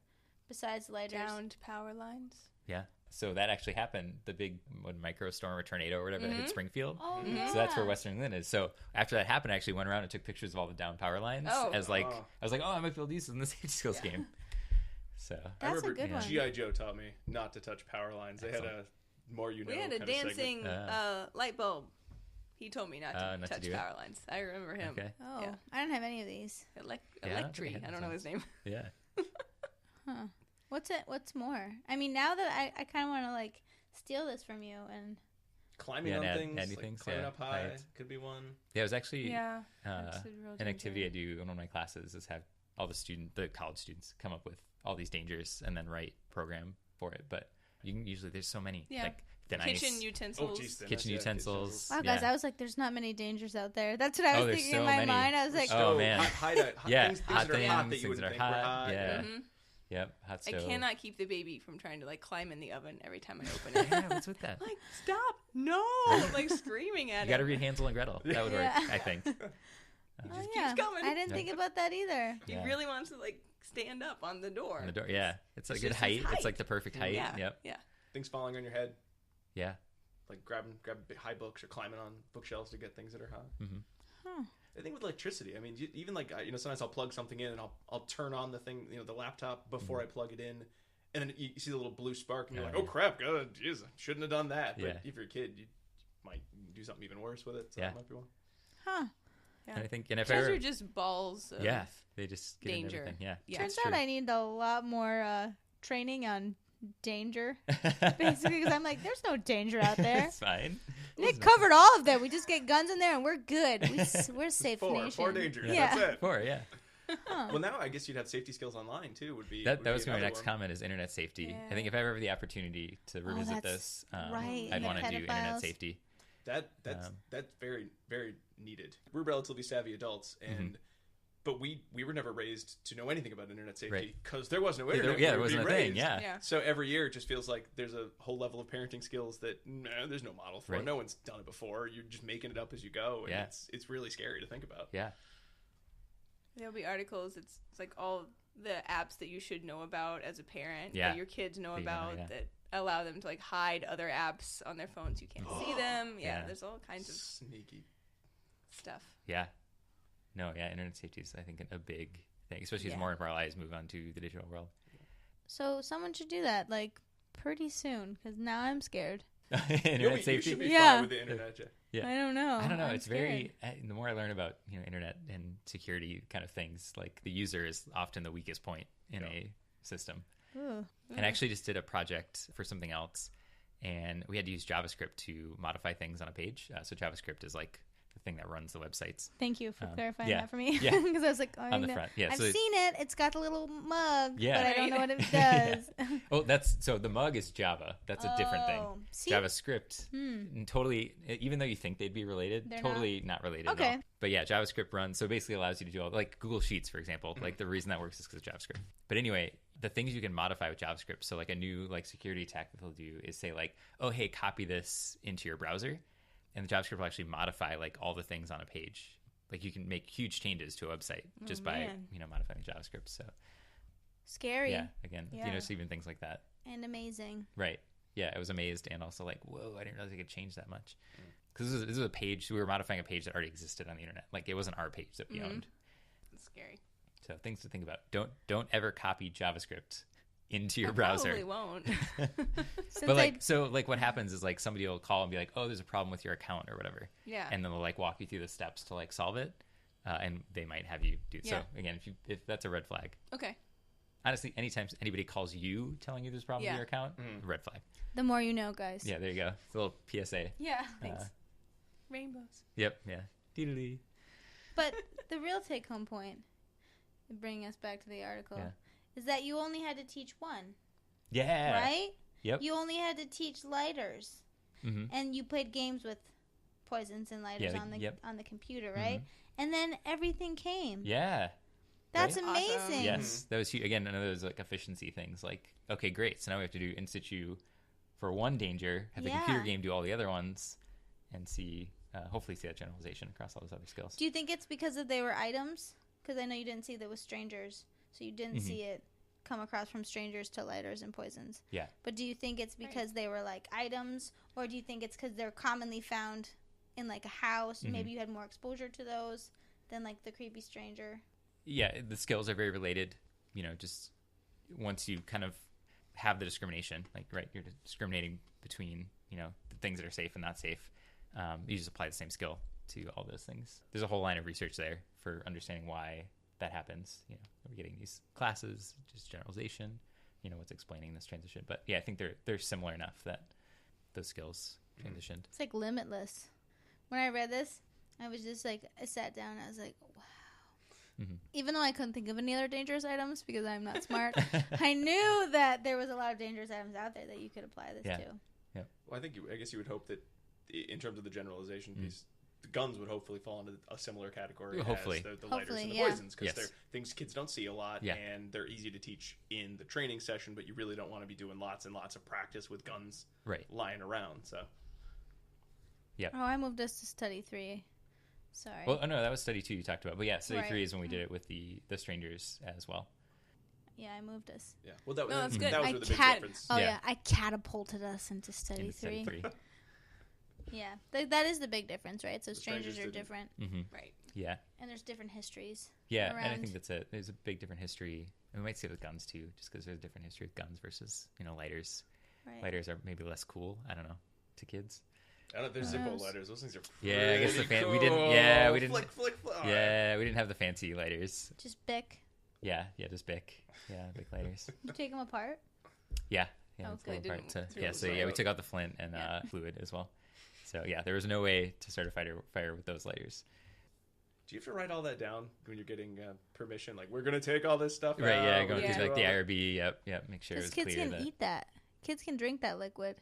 besides lighters? Downed power lines. Yeah. So that actually happened. The big microstorm or tornado or whatever that hit Springfield. Oh, yeah. So that's where Western England is. So after that happened, I actually went around and took pictures of all the down power lines. I was like, I might be able to use this in the safety skills game. So I remember a good one. G.I. Joe taught me not to touch power lines. They had a more We had a dancing light bulb. He told me not to touch power lines. I remember him. Okay. Oh, I don't have any of these. Electri. I don't know his name. Yeah. Huh. What's more? I mean, now that I kind of want to like steal this from you and climbing on things, climbing up high could be one. Yeah, it was actually an activity I do in one of my classes is have all the college students come up with all these dangers and then write program for it. But you can usually there's so many like kitchen utensils. Kitchen utensils. Wow, guys, I was like, there's not many dangers out there. That's what I was thinking in my mind. I was like, man, things that are hot that you would think were hot. Yeah. Yep, hot stove. I cannot keep the baby from trying to like climb in the oven every time I open it. Yeah, what's with that? Like, stop! No! Like screaming at it. You got to read Hansel and Gretel. That would work, I think. He just keeps coming. I didn't think about that either. He really wants to like stand up on the door. On the door, yeah. It's like a good height. It's like the perfect height. Yeah. Yep. Things falling on your head. Yeah. Like grabbing high books or climbing on bookshelves to get things that are hot. Mm-hmm. Huh. I think with electricity, I mean, even like sometimes I'll plug something in and I'll turn on the thing, the laptop before I plug it in, and then you see the little blue spark, and you're like, "Oh crap! Jeez, I shouldn't have done that." But if you're a kid, you might do something even worse with it. So that might be one. Huh. Yeah. And I think, and if those are just balls of they just get danger. Into everything. Yeah. Turns out I need a lot more training on danger, basically, because I'm like, there's no danger out there. It's fine. Nick covered all of them. We just get guns in there and we're good. We're safe nation. Four dangers. Yeah. That's it. Four, yeah. Huh. Well, now I guess you'd have safety skills online too. That was my next comment is internet safety. Yeah. I think if I ever have the opportunity to revisit this, right. I'd want to do internet safety. That's very, very needed. We're relatively savvy adults, and but we were never raised to know anything about internet safety because there was no internet. There wasn't a thing. Yeah. So every year it just feels like there's a whole level of parenting skills that there's no model for. No one's done it before. You're just making it up as you go, and it's really scary to think about. Yeah. There'll be articles. It's like all the apps that you should know about as a parent that your kids know about that allow them to like hide other apps on their phones. You can't see them. Yeah, there's all kinds of sneaky stuff. Yeah. No, internet safety is, I think, a big thing, especially as more of our lives move on to the digital world. So someone should do that, like, pretty soon, because now I'm scared. Internet safety? You should be fine with the internet, I don't know. I'm it's scared. the more I learn about internet and security kind of things, like the user is often the weakest point in a system. Ooh. And I actually just did a project for something else, and we had to use JavaScript to modify things on a page. So JavaScript is like the thing that runs the websites. Thank you for clarifying that for me. Yeah. Because I was like, on the front. Yeah, I've seen it. It's got the little mug, Yeah. but I don't know what it does. Oh, so the mug is Java. That's a different thing. See? JavaScript, totally, even though you think they'd be related, They're totally not related at all. But yeah, JavaScript runs, so basically allows you to do all, like Google Sheets, for example. Like the reason that works is because of JavaScript. But anyway, the things you can modify with JavaScript, so like a new like security attack that they'll do is say like, oh, hey, copy this into your browser. and the JavaScript will actually modify like all the things on a page. Like you can make huge changes to a website just by modifying JavaScript. So Scary. yeah, again, so even things like that. And amazing. Right. Yeah, I was amazed and also like, whoa, I didn't realize I could change that much. Because this is a page, we were modifying a page that already existed on the internet. Like it wasn't our page that we owned. It's scary. So things to think about. Don't ever copy JavaScript into your browser. Probably won't. But what happens is like somebody will call and be like, oh, there's a problem with your account or whatever. Yeah. And then they'll like walk you through the steps to like solve it. And they might have you do it. So again, if that's a red flag. Okay. Honestly, anytime anybody calls you telling you there's a problem with your account, red flag. The more you know, guys. Yeah, there you go. It's a little PSA. Yeah. Thanks. Rainbows. Yep. Yeah. Dee-dee-dee. But the real take-home point, bringing us back to the article, is that you only had to teach one. Yeah. Right? Yep. You only had to teach lighters. And you played games with poisons and lighters on the computer, right? And then everything came. Yeah. That's right? amazing. Awesome. Yes. That was huge. Again, none of those like efficiency things. Like, okay, great. So now we have to do in situ for one danger, have the computer game do all the other ones, and hopefully see that generalization across all those other skills. Do you think it's because they were items? Because I know you didn't see that with strangers, so you didn't see it come across from strangers to lighters and poisons. Yeah. But do you think it's because they were like items, or do you think it's because they're commonly found in like a house? Maybe you had more exposure to those than like the creepy stranger. Yeah, the skills are very related. Just once you kind of have the discrimination, like you're discriminating between the things that are safe and not safe. You just apply the same skill to all those things. There's a whole line of research there for understanding why that happens. We're getting these classes, just generalization. What's explaining this transition. But yeah, I think they're similar enough that those skills transitioned. It's like limitless. When I read this, I was just like, I sat down and I was like, wow. Even though I couldn't think of any other dangerous items because I'm not smart, I knew that there was a lot of dangerous items out there that you could apply this to. Yeah. Well, I guess you would hope that in terms of the generalization piece, the guns would hopefully fall into a similar category Hopefully. as the lighters and the poisons, because they're things kids don't see a lot, and they're easy to teach in the training session, but you really don't want to be doing lots and lots of practice with guns lying around. So, Oh, I moved us to study 3. Sorry. Well, no, that was study 2 you talked about. But yeah, study 3 is when we did it with the strangers as well. Yeah, I moved us. Yeah. Well, that was good. That was the big difference. Oh, yeah. I catapulted us into study 3. Yeah. That is the big difference, right? So strangers are different. Right. Yeah. And there's different histories. Yeah, around. and I think that's it. There's a big different history. And we might see it with guns, too, just because there's a different history with guns versus, lighters. Right. Lighters are maybe less cool, I don't know, to kids. I don't know. There's Zippo lighters. Those things are pretty I guess cool. we didn't. Flick. Yeah, we didn't have the fancy lighters. Just Bic. Yeah, just Bic. Yeah, Bic lighters. You take them apart? Yeah, Oh, it's a little good. part to, we took out the flint and fluid as well. So yeah, there was no way to start a fire with those lighters. Do you have to write all that down when you're getting permission? Like, we're going to take all this stuff right, out. Yeah, going through like the IRB. Yep, make sure it's clear. Because kids can eat that. Kids can drink that liquid.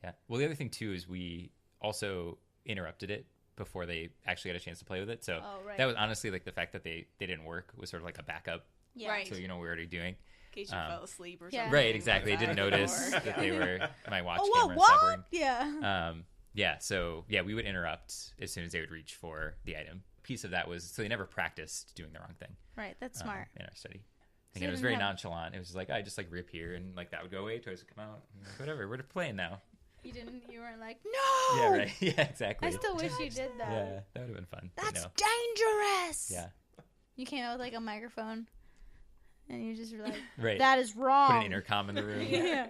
Yeah. Well, the other thing, too, is we also interrupted it before they actually got a chance to play with it. So that was honestly like the fact that they didn't work was sort of like a backup. Yeah. Right. So, we're already doing. In case you fell asleep or something. Right, exactly. They didn't notice that they were, my watch camera what? stopped working. Yeah. So, we would interrupt as soon as they would reach for the item. Piece of that was, so they never practiced doing the wrong thing. Right, that's smart. In our study. Again, it was very nonchalant. It was just like, I just like rip here and like that would go away, toys would come out. Like, whatever, we're playing now. You weren't like, no! Yeah, right. Yeah, exactly. I still wish you did that. Yeah, that would have been fun. That's dangerous! Yeah. You came out with like a microphone and you just were like, right. That is wrong. Put an intercom in the room. Yeah.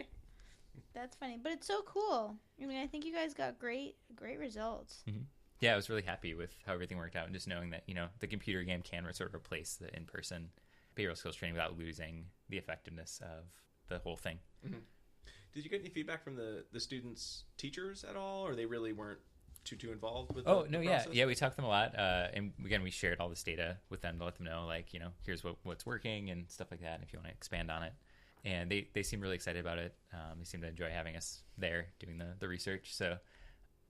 That's funny. But it's so cool. I mean, I think you guys got great results. Mm-hmm. Yeah, I was really happy with how everything worked out and just knowing that, the computer game can sort of replace the in-person behavioral skills training without losing the effectiveness of the whole thing. Mm-hmm. Did you get any feedback from the students' teachers at all, or they really weren't too involved with the process? Yeah, we talked to them a lot. And again, we shared all this data with them to let them know, like, here's what's working and stuff like that, and if you want to expand on it. And they seemed really excited about it. They seemed to enjoy having us there doing the research. So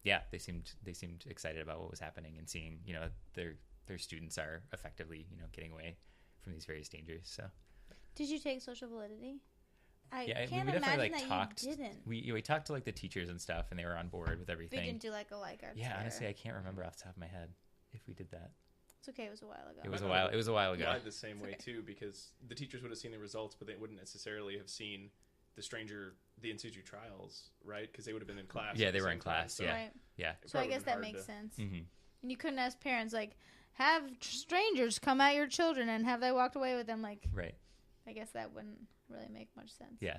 yeah, they seemed excited about what was happening and seeing, their students are effectively, getting away from these various dangers. So did you take social validity? I Yeah, can't we definitely imagine that talked. you didn't. We talked to like the teachers and stuff, and they were on board with We everything. didn't do like a arts Yeah, fair. honestly, I can't remember off the top of my head if we did that. It's okay. It was a while ago. It was a while. It was a while ago. Applied the same way too, because the teachers would have seen the results, but they wouldn't necessarily have seen the in situ trials, right? Because they would have been in class. Yeah, at the they were same in class. time, Yeah, Right. yeah. it So I probably guess would've that been makes hard sense. Mm-hmm. And you couldn't ask parents like, have strangers come at your children and have they walked away with them. Like, Right. I guess that wouldn't really make much sense. Yeah.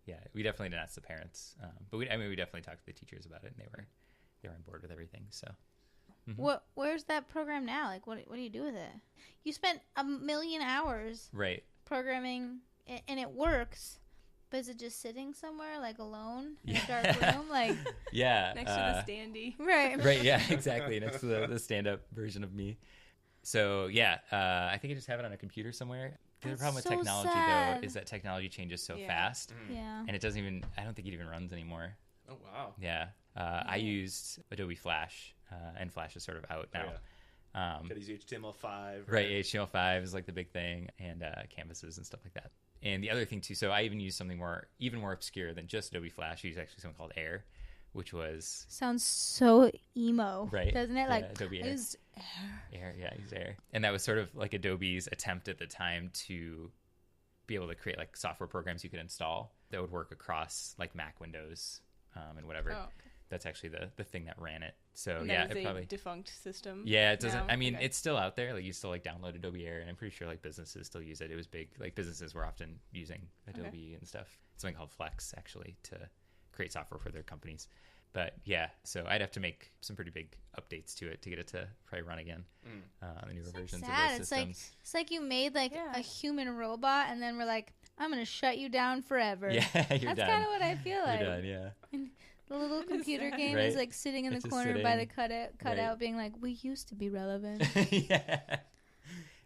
Yeah. We definitely didn't ask the parents, but we definitely talked to the teachers about it, and they were on board with everything. So. Mm-hmm. Where's that program now? Like, what do you do with it? You spent 1 million hours Right. programming, and it works. But is it just sitting somewhere, like alone in a dark room, like Yeah. Next to the standee. right? Right. Yeah. Exactly. Next to the stand-up version of me. So yeah, I think I just have it on a computer somewhere. The That's problem with so technology sad. though is that technology changes so Yeah. fast, Yeah. and it doesn't even. I don't think it even runs anymore. Oh wow. Yeah. I used Adobe Flash, and Flash is sort of out now. Got to use HTML5. Right, HTML5 is like the big thing, and canvases and stuff like that. And the other thing too, so I even used something even more obscure than just Adobe Flash. I used actually something called Air, which was Sounds so emo, right, doesn't it? yeah, Like Adobe I Air. used Air, yeah, I used Air, and that was sort of like Adobe's attempt at the time to be able to create like software programs you could install that would work across like Mac Windows and whatever. Oh, okay. That's actually the thing that ran it. So And yeah, that is it a probably. defunct system. Yeah, it doesn't. now? I mean, Okay. it's still out there. Like you still like download Adobe Air, and I'm pretty sure like businesses still use it. It was big. Like businesses were often using Adobe and stuff. Something called Flex actually to create software for their companies. But yeah, so I'd have to make some pretty big updates to it to get it to probably run again on the newer versions sad. of those systems. It's like you made like Yeah. a human robot, and then we're like, I'm gonna shut you down forever. Yeah, you're That's done. kind of what I feel like. You're done. Yeah. The little That is computer sad. game Right. is like sitting in It's the just corner by the sitting. cutout, Right. being like, we used to be relevant. Yeah.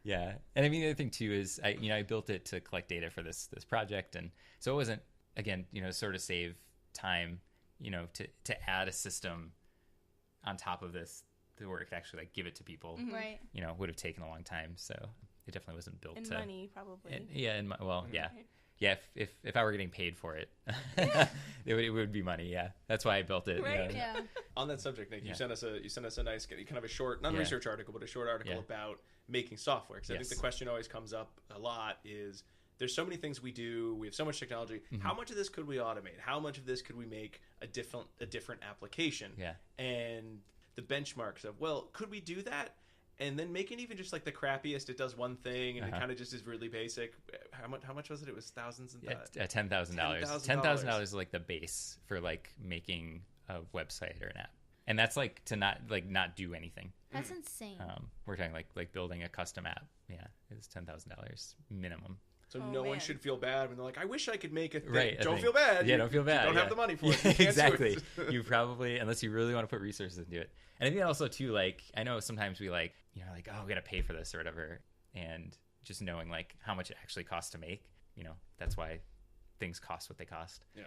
Yeah. And I mean, the other thing too is I built it to collect data for this project. And so it wasn't, again, sort of save time, to add a system on top of this to where it could actually like give it to people, Mhm. Right. would have taken a long time. So it definitely wasn't built And to money, probably. yeah. Right. Yeah. If I were getting paid for it, it would be money. Yeah. That's why I built it. Right. Yeah. On that subject, Nick, Yeah. you sent us a nice kind of a short, not a Yeah. research article, but a short article Yeah. about making software. Because I think Yes. the question always comes up a lot is there's so many things we do. We have so much technology. Mm-hmm. How much of this could we automate? How much of this could we make a different application? Yeah. And the benchmarks of, well, could we do that? And then make it even just like the crappiest. It does one thing, and it kind of just is really basic. How much was it? It was thousands and thousands. $10,000. $10,000 is like the base for like making a website or an app, and that's like to not do anything. That's insane. We're talking like building a custom app. Yeah, it's $10,000 minimum. So Oh, no one man. should feel bad when they're like, I wish I could make a thing. Right. Don't feel bad. Yeah, don't feel bad. You don't yeah. have the money for it. Yeah, You can't do exactly. it. You probably, unless you really want to put resources into it. And I think also too, like, I know sometimes we like, like, oh, we got to pay for this or whatever. And just knowing like how much it actually costs to make, that's why things cost what they cost. Yeah.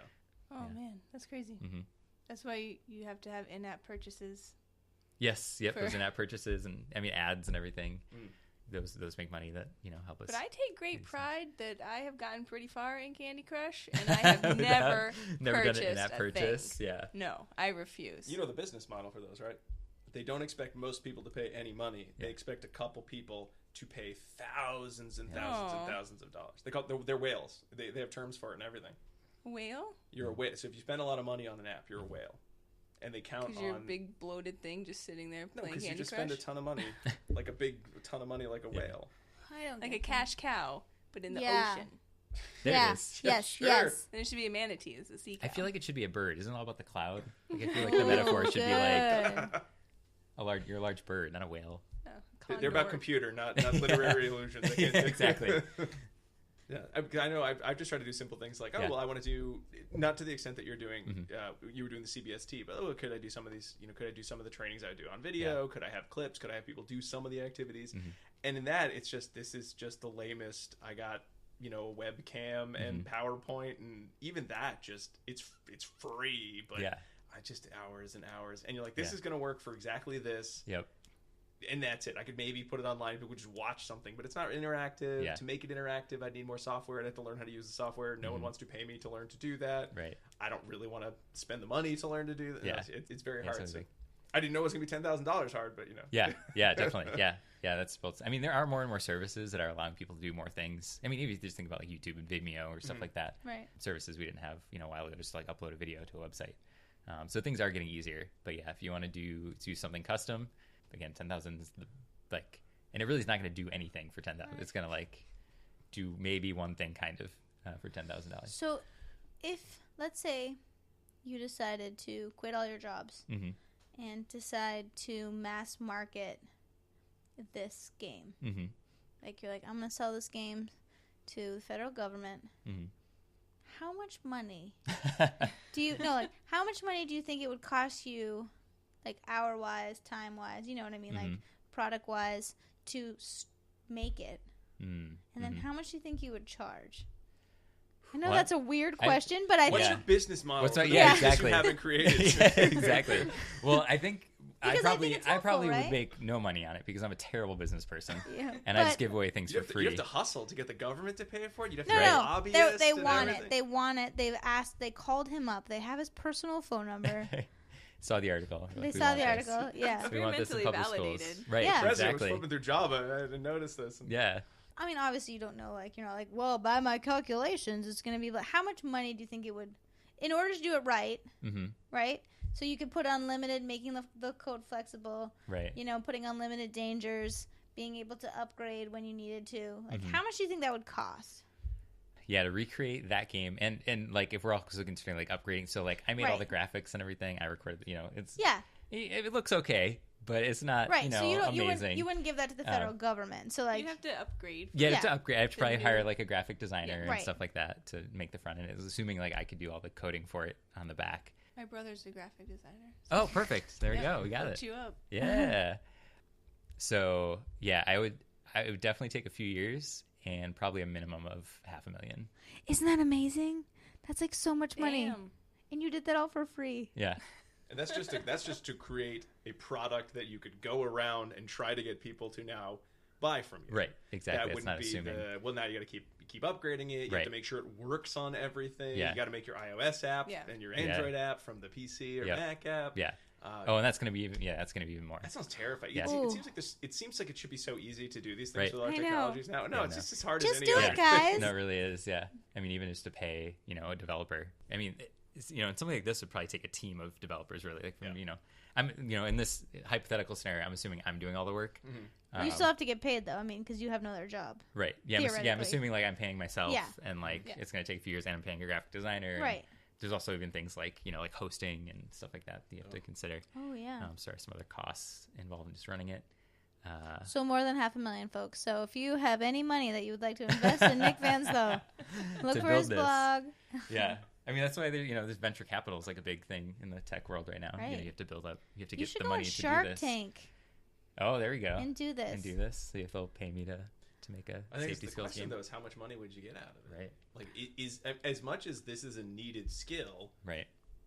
Oh, Yeah. man. That's crazy. Mm-hmm. That's why you have to have in-app purchases. Yes. Yep. For- Those in-app purchases and ads and everything. Mm. Those make money that, help us. But I take great These pride that I have gotten pretty far in Candy Crush, and I have never done purchased an in-app a purchase. thing. Yeah. No, I refuse. You know the business model for those, right? They don't expect most people to pay any money. Yeah. They expect a couple people to pay thousands and Yeah. thousands Aw. and thousands of dollars. They call they're whales. They have terms for it and everything. Whale? You're a whale. So if you spend a lot of money on an app, you're a whale. And they count Because you're a on big bloated thing just sitting there no, playing because you Candy just Crush? spend a ton of money, like a ton of money, like a Yeah. whale. I don't Like get a cash cow, but in the Yeah. ocean. There yeah. it is. Yeah, Yes. sure. Yes. There should be a manatee as a sea cow. I feel like it should be a bird. Isn't it all about the cloud? Like, I feel like the metaphor should be like you're a large bird, not a whale. They're about condor. computer, not literary illusions. They can't- Exactly. Yeah, I know. I've just tried to do simple things like, oh, Yeah. well, I want to do, not to the extent that you're doing, Mm-hmm. you were doing the CBST, but could I do some of these, could I do some of the trainings I would do on video? Could I have clips? Could I have people do some of the activities? Mm-hmm. And in that, this is just the lamest. I got, a webcam and Mm-hmm. PowerPoint, and even that it's free, but Yeah. I just hours and hours. And you're like, this Yeah. is going to work for exactly this. Yep. and that's it. I could maybe put it online. People would just watch something, but it's not interactive. Yeah. To make it interactive, I'd need more software. I'd have to learn how to use the software. No one wants to pay me to learn to do that. Right. I don't really want to spend the money to learn to do that. Yeah. It's very Yeah, hard. so So I didn't know it was going to be $10,000 hard, but Yeah, definitely. Yeah, that's both. I mean, there are more and more services that are allowing people to do more things. I mean, if you just think about like YouTube and Vimeo or stuff like that, Right. services we didn't have, a while ago, just like upload a video to a website. So things are getting easier. But yeah, if you want to do something custom, again, 10,000 is and it really is not going to do anything for 10,000. Right. It's going to like do maybe one thing kind of for $10,000. So, if let's say you decided to quit all your jobs. Mm-hmm. And decide to mass market this game. Mm-hmm. Like, you're like, I'm going to sell this game to the federal government. Mm-hmm. How much money how much money do you think it would cost you, like, hour-wise, time-wise, you know what I mean, like, product-wise, to make it? And then how much do you think you would charge? I know that's a weird question, but what's your business model? Exactly. You haven't created. Exactly. Well, I think I probably right? would make no money on it because I'm a terrible business person, Yeah, and I just give away things for free. You have to hustle to get the government to pay for it. You'd have to No, lobbyists. they want it. They want it. They've asked. They called him up. They have his personal phone number. Saw the article. They saw the article. Yeah. We want this in public schools. Right. Yeah. The president Exactly. was flipping through Java. I didn't notice this. Yeah. I mean, obviously, you don't know, like, you're not like, well, by my calculations, it's going to be, but how much money do you think it would, in order to do it right, right? So you could put unlimited, making the code flexible, right? Putting unlimited dangers, being able to upgrade when you needed to. Like, how much do you think that would cost? Yeah, to recreate that game, and like, if we're also considering, like, upgrading, so, like, I made all the graphics and everything, I recorded, it's... Yeah. It looks okay, but it's not, so amazing. You wouldn't give that to the federal government. So, like, you have to upgrade. Yeah, you have to upgrade. I have to probably hire like a graphic designer right. and stuff like that to make the front end. It was assuming like I could do all the coding for it on the back. My brother's a graphic designer. Oh, perfect. There you go. We got Hooked it. you up. Yeah. So yeah, I would definitely take a few years and probably a minimum of $500,000. Isn't that amazing? That's like so much money, Damn. and you did that all for free. Yeah. And that's just to create a product that you could go around and try to get people to now buy from you. Right. Exactly. That That's not assuming. Now you got to keep upgrading it. You have to make sure it works on everything. Yeah. You got to make your iOS app and your Android app from the PC or Mac app. Yeah. And that's going to be even more. That sounds terrifying. Yeah. It seems like it should be so easy to do these things with our I technologies now. No, it's just as hard as Just any do other. it, guys. No, it really is. Yeah. I mean, even just to pay, a developer. I mean, and something like this would probably take a team of developers, really. Like, from, I'm, in this hypothetical scenario, I'm assuming I'm doing all the work. Mm-hmm. You still have to get paid, though. I mean, because you have no other job. Right. Yeah. I'm assuming like I'm paying myself, and like it's going to take a few years, and I'm paying a graphic designer. Right. There's also even things like like hosting and stuff like that you have to consider. Oh yeah. So some other costs involved in just running it. So more than $500,000, folks. So if you have any money that you would like to invest in Nick Vaneslow, look for his blog. Yeah. I mean, that's why there's venture capital is like a big thing in the tech world right now. Right. You have to build up. You have to You get should the go money on to Shark do this. Tank Oh, there we go. and do this. See if they'll pay me to make a I think safety the skills question game. though is how much money would you get out of it? Right. Like, is as much as this is a needed skill, Right.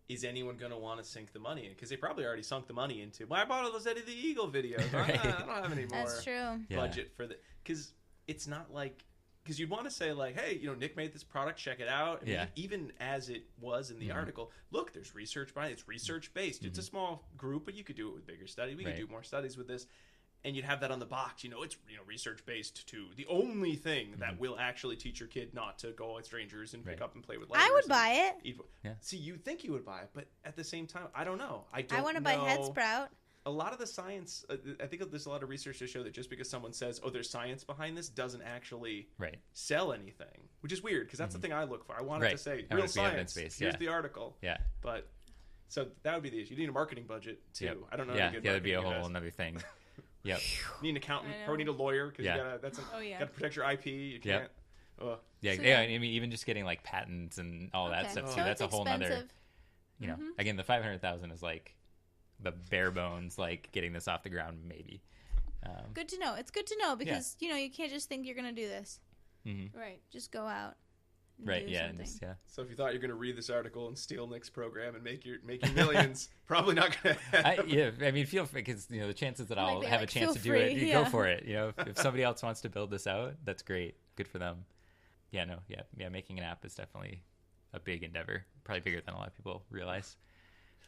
is anyone going to want to sink the money in? Because they probably already sunk the money into. Well, I bought all those Eddie the Eagle videos. Right. I don't have any more That's true. budget for the. Because it's not like. Because you'd want to say like, hey, Nick made this product, check it out. I mean, even as it was in the article, look, there's research behind it. It's research based. It's a small group, but you could do it with bigger study. We could do more studies with this. And you'd have that on the box. It's research based too. The only thing that will actually teach your kid not to go with strangers and pick up and play with lighters. I would buy it. See, you think you would buy it, but at the same time, I don't know. I want to buy Head Sprout. A lot of the science, I think there's a lot of research to show that just because someone says, "Oh, there's science behind this," doesn't actually sell anything, which is weird because that's the thing I look for. I want it to say real science. Here's the article. Yeah. But so that would be the issue. You need a marketing budget too. Yep. I don't know. Yeah, that'd be a whole another thing. Yep. You need an accountant. Probably need a lawyer because you gotta gotta protect your IP. You can't. Yeah. I mean, even just getting like patents and all that stuff too. So that's a whole nother. Mm-hmm. Again, the 500,000 is like the bare bones, like getting this off the ground, maybe. Good to know. It's good to know because you can't just think you're gonna do this. Mm-hmm. Right. Just go out Right. do Yeah. something. So if you thought you're going to read this article and steal Nick's program and make your millions, probably not going to happen. I mean, feel free, because the chances that I'll Like, have a chance feel to do free, it, you yeah. go for it. If somebody else wants to build this out, that's great. Good for them. Yeah. Making an app is definitely a big endeavor. Probably bigger than a lot of people realize.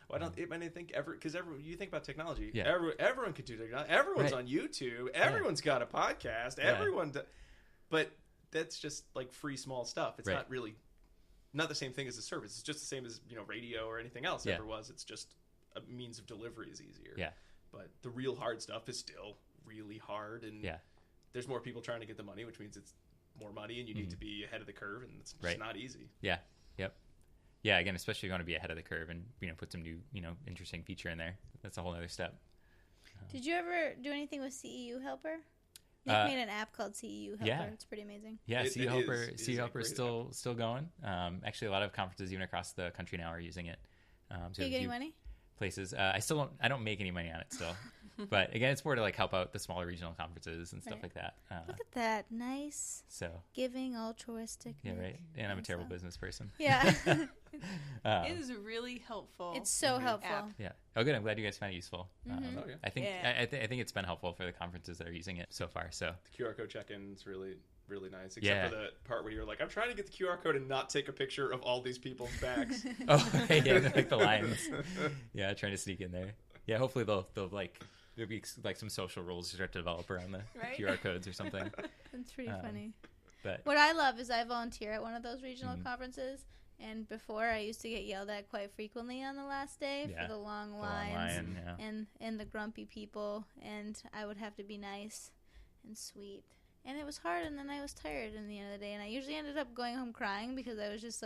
Well, I think because you think about technology. Yeah. Everyone could do technology. Everyone's on YouTube. Everyone's got a podcast. Everyone, but that's just like free small stuff. It's not really not the same thing as a service. It's just the same as radio or anything else ever was. It's just a means of delivery is easier. Yeah. But the real hard stuff is still really hard, and there's more people trying to get the money, which means it's more money, and you need to be ahead of the curve, and it's just not easy. Yeah. Yep. Yeah. Again, especially if you want to be ahead of the curve and put some new interesting feature in there. That's a whole other step. Did you ever do anything with CEU Helper? Nick made an app called CEU Helper. Yeah. It's pretty amazing. Yeah, CEU Helper is app. still going. Actually, a lot of conferences even across the country now are using it. Are you getting money? Places. I don't make any money on it still. But again, it's more to help out the smaller regional conferences and stuff like that. Look at that. Nice. So giving, altruistic. yeah, Nick. right. And I'm a terrible business person. Yeah. It is really helpful. It's so helpful. app. Yeah. Oh, good. I'm glad you guys find it useful. Okay. I think Yeah. I think it's been helpful for the conferences that are using it so far. So The QR code check-in is really, really nice, except for the part where you're like, I'm trying to get the QR code and not take a picture of all these people's backs. the lines. Yeah, trying to sneak in there. Yeah, hopefully they'll there'll be some social rules to start to develop around the QR codes or something. It's pretty funny. But What I love is I volunteer at one of those regional conferences, and before I used to get yelled at quite frequently on the last day for the long lines and the grumpy people, and I would have to be nice and sweet. And it was hard, and then I was tired in the end of the day, and I usually ended up going home crying because I was just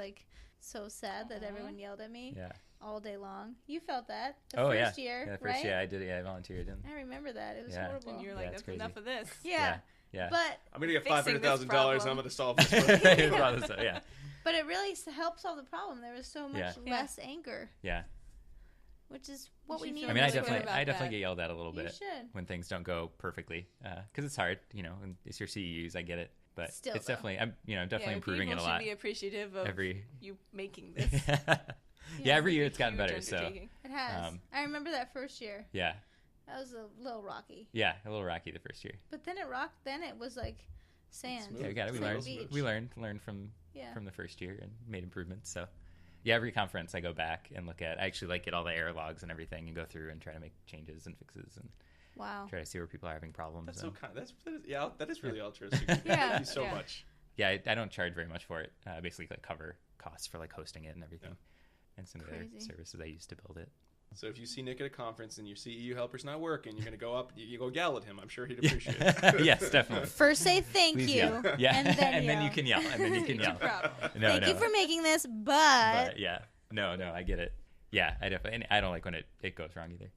so sad that everyone yelled at me all day long. You felt that the first year, the first right? year I did. Yeah, I volunteered in. I remember that. It was Yeah. horrible. And you're Yeah, like, it's that's crazy. enough of this. Yeah. Yeah. But I'm going to get Fixing this $500,000 and I'm problem. going to solve this problem. But it really helped solve the problem. There was so much less anger, Yeah. which is what You we should need. feel I mean, I really good definitely about that. get yelled at a little You bit should. when things don't go perfectly, because it's hard, and it's your CEUs. I get it, but Still, it's though. definitely I'm definitely improving it a people lot. should be appreciative of Every you making this. yeah, every year Huge it's gotten better. So undertaking. It has. I remember that first year. yeah, That was a little rocky. a little rocky the first year. But then it rocked. Then it was like sand. Smooth. Yeah, we got it. We It's like a learned. beach. We learned from Yeah. the first year and made improvements. So yeah, every conference I go back and look at. I actually get all the error logs and everything and go through and try to make changes and fixes and Wow. try to see where people are having problems. That's so and, kind. That is really altruistic. Yeah. Thank you so Yeah. much. yeah, I don't charge very much for it. Basically, cover costs for hosting it and everything, and some of the other Crazy. services I use to build it. So if you see Nick at a conference and your CEU helper's not working, you're going to go up, you go yell at him. I'm sure he'd appreciate it. Yes, definitely. First say thank Please you. yell. Yeah, And then then yell. you can yell. And then you can yell. problem. No, Thank you for making this, but yeah, no, I get it. Yeah, I definitely. And I don't like when it goes wrong either.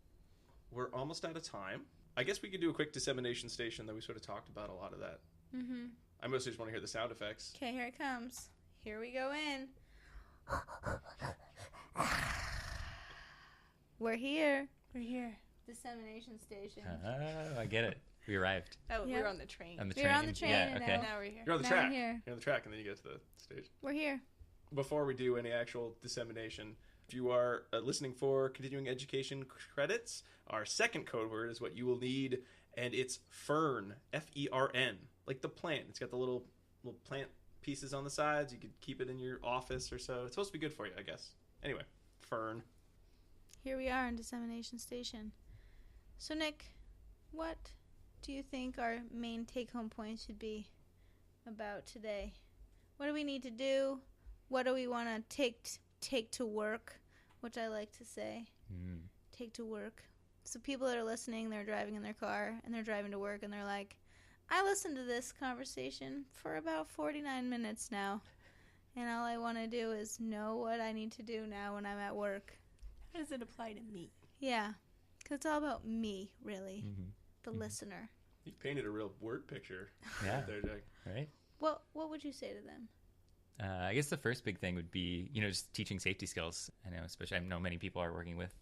We're almost out of time. I guess we could do a quick dissemination station, though we sort of talked about a lot of that. Mm-hmm. I mostly just want to hear the sound effects. Okay, here it comes. Here we go in. We're here. We're here. Dissemination station. Oh, I get it. We arrived Oh, Yep. we're on the train. on the We're train. on the train Yeah, and okay. Now we're here. You're on the Now we're track. here. You're on the track, and then you get to the stage. We're here. Before we do any actual dissemination, if you are listening for continuing education credits, our second code word is what you will need, and it's fern, F-E-R-N, like the plant. It's got the little plant pieces on the sides. You could keep it in your office or so. It's supposed to be good for you, I guess. Anyway, fern. Here we are in Dissemination Station. So, Nick, what do you think our main take-home points should be about today? What do we need to do? What do we want to take to work, which I like to say. Take to work. So people that are listening, they're driving in their car, and they're driving to work, and they're like, I listened to this conversation for about 49 minutes now, and all I want to do is know what I need to do now when I'm at work. How does it apply to me? Yeah, because it's all about me, really, the Mhm. listener. You painted a real word picture. Yeah. Right there, Jack. Right. What would you say to them? I guess the first big thing would be, just teaching safety skills. I know many people are working with,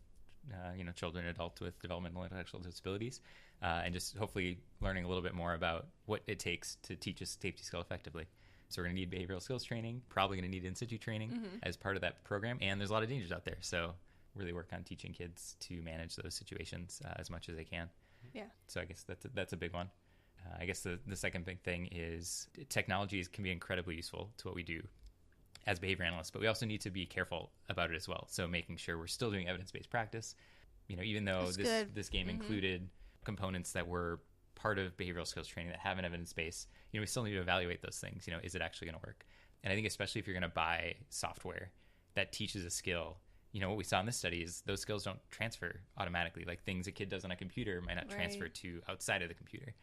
children and adults with developmental and intellectual disabilities, and just hopefully learning a little bit more about what it takes to teach a safety skill effectively. So we're going to need behavioral skills training, probably going to need in situ training as part of that program. And there's a lot of dangers out there. So really work on teaching kids to manage those situations as much as they can. Yeah. So I guess that's a big one. I guess the second big thing is technologies can be incredibly useful to what we do as behavior analysts, but we also need to be careful about it as well. So making sure we're still doing evidence-based practice, even though this game included components that were part of behavioral skills training that have an evidence base, we still need to evaluate those things. Is it actually going to work? And I think especially if you're going to buy software that teaches a skill, what we saw in this study is those skills don't transfer automatically. Like things a kid does on a computer might not transfer to outside of the computer.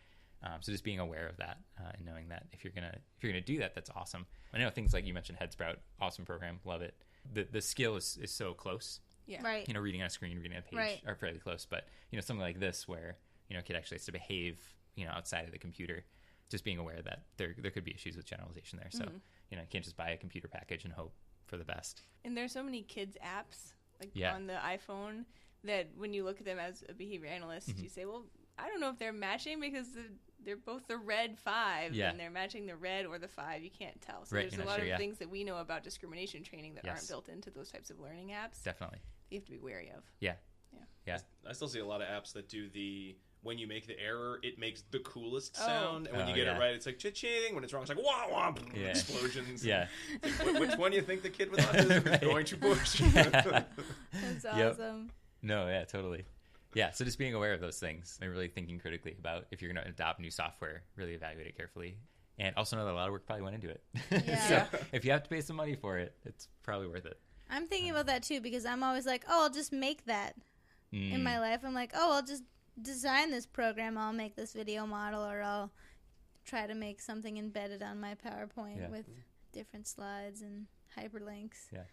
So just being aware of that and knowing that if you're gonna do that, that's awesome. I know things like you mentioned Head Sprout, awesome program, love it. The skill is so close. Yeah. Right. Reading on a screen, reading on a page are fairly close. But something like this where a kid actually has to behave outside of the computer, just being aware that there could be issues with generalization there. So you can't just buy a computer package and hope for the best. And there's so many kids apps on the iPhone that when you look at them as a behavior analyst, you say, well, I don't know if they're matching because they're both the red 5 and they're matching the red or the 5. You can't tell. So there's a lot of things that we know about discrimination training that aren't built into those types of learning apps. Definitely. You have to be wary of. Yeah. I still see a lot of apps that do when you make the error, it makes the coolest sound. And when you get it right, it's like cha-ching. When it's wrong, it's like wah wah, explosions. Yeah. Like, which one do you think the kid with autism is going to push? That's awesome. Yep. No, yeah, totally. Yeah, so just being aware of those things and really thinking critically about if you're going to adopt new software, really evaluate it carefully. And also know that a lot of work probably went into it. Yeah. So if you have to pay some money for it, it's probably worth it. I'm thinking about that too because I'm always like, I'll just make that in my life. I'm like, I'll just design this program. I'll make this video model or I'll try to make something embedded on my PowerPoint with different slides and hyperlinks. Yeah.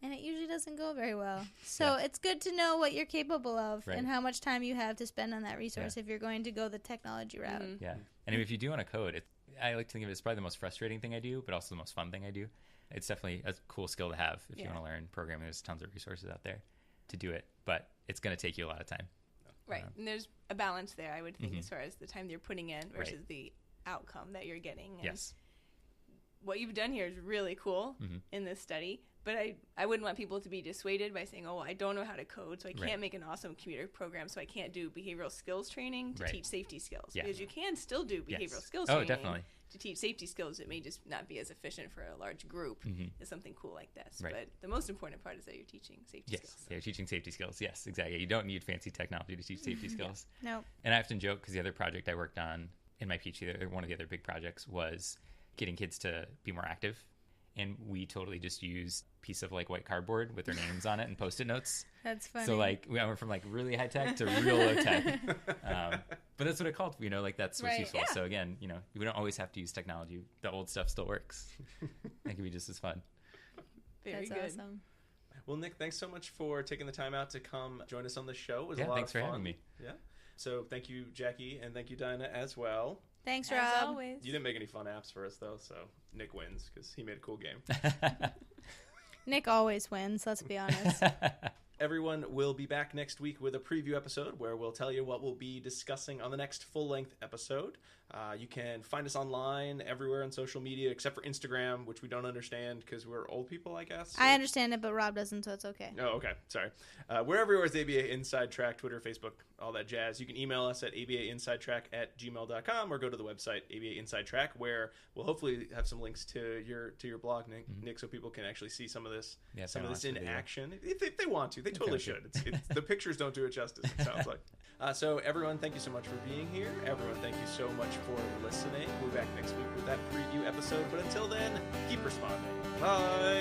And it usually doesn't go very well. So it's good to know what you're capable of and how much time you have to spend on that resource if you're going to go the technology route. Yeah. And if you do want to code, I like to think of it as probably the most frustrating thing I do, but also the most fun thing I do. It's definitely a cool skill to have if you want to learn programming. There's tons of resources out there to do it, but it's going to take you a lot of time. Right. And there's a balance there, I would think, as far as the time you're putting in versus the outcome that you're getting. And what you've done here is really cool in this study. But I wouldn't want people to be dissuaded by saying, I don't know how to code, so I can't make an awesome computer program, so I can't do behavioral skills training to teach safety skills. Because you can still do behavioral skills training to teach safety skills. It may just not be as efficient for a large group as something cool like this. Right. But the most important part is that you're teaching safety skills. Yeah, you're teaching safety skills. Yes, exactly. You don't need fancy technology to teach safety skills. No. And I often joke because the other project I worked on in my PhD, one of the other big projects was getting kids to be more active. And we totally just used a piece of white cardboard with their names on it and Post-it notes. That's funny. So we went from really high tech to real low tech. But that's what it called. That's what's useful. Yeah. So again, we don't always have to use technology. The old stuff still works. It can be just as fun. Very good. Awesome. Well, Nick, thanks so much for taking the time out to come join us on the show. It was a lot thanks of fun. for having me. Yeah. So thank you, Jackie, and thank you, Dinah, as well. Thanks, Rob. As always. You didn't make any fun apps for us, though, so Nick wins because he made a cool game. Nick always wins, let's be honest. Everyone will be back next week with a preview episode where we'll tell you what we'll be discussing on the next full-length episode. You can find us online everywhere on social media except for Instagram, which we don't understand because we're old people, I guess. I understand it, but Rob doesn't, so it's okay. Oh, okay. Sorry. We're everywhere as ABA Inside Track, Twitter, Facebook, all that jazz. You can email us at abainsidetrack@gmail.com or go to the website ABA Inside Track, where we'll hopefully have some links to your blog, Nick, so people can actually see some of this in action if they want to. They totally should. It's the pictures don't do it justice, it sounds like. So everyone, thank you so much for being here. Everyone, thank you so much for listening. We'll be back next week with that preview episode. But until then, keep responding. Bye.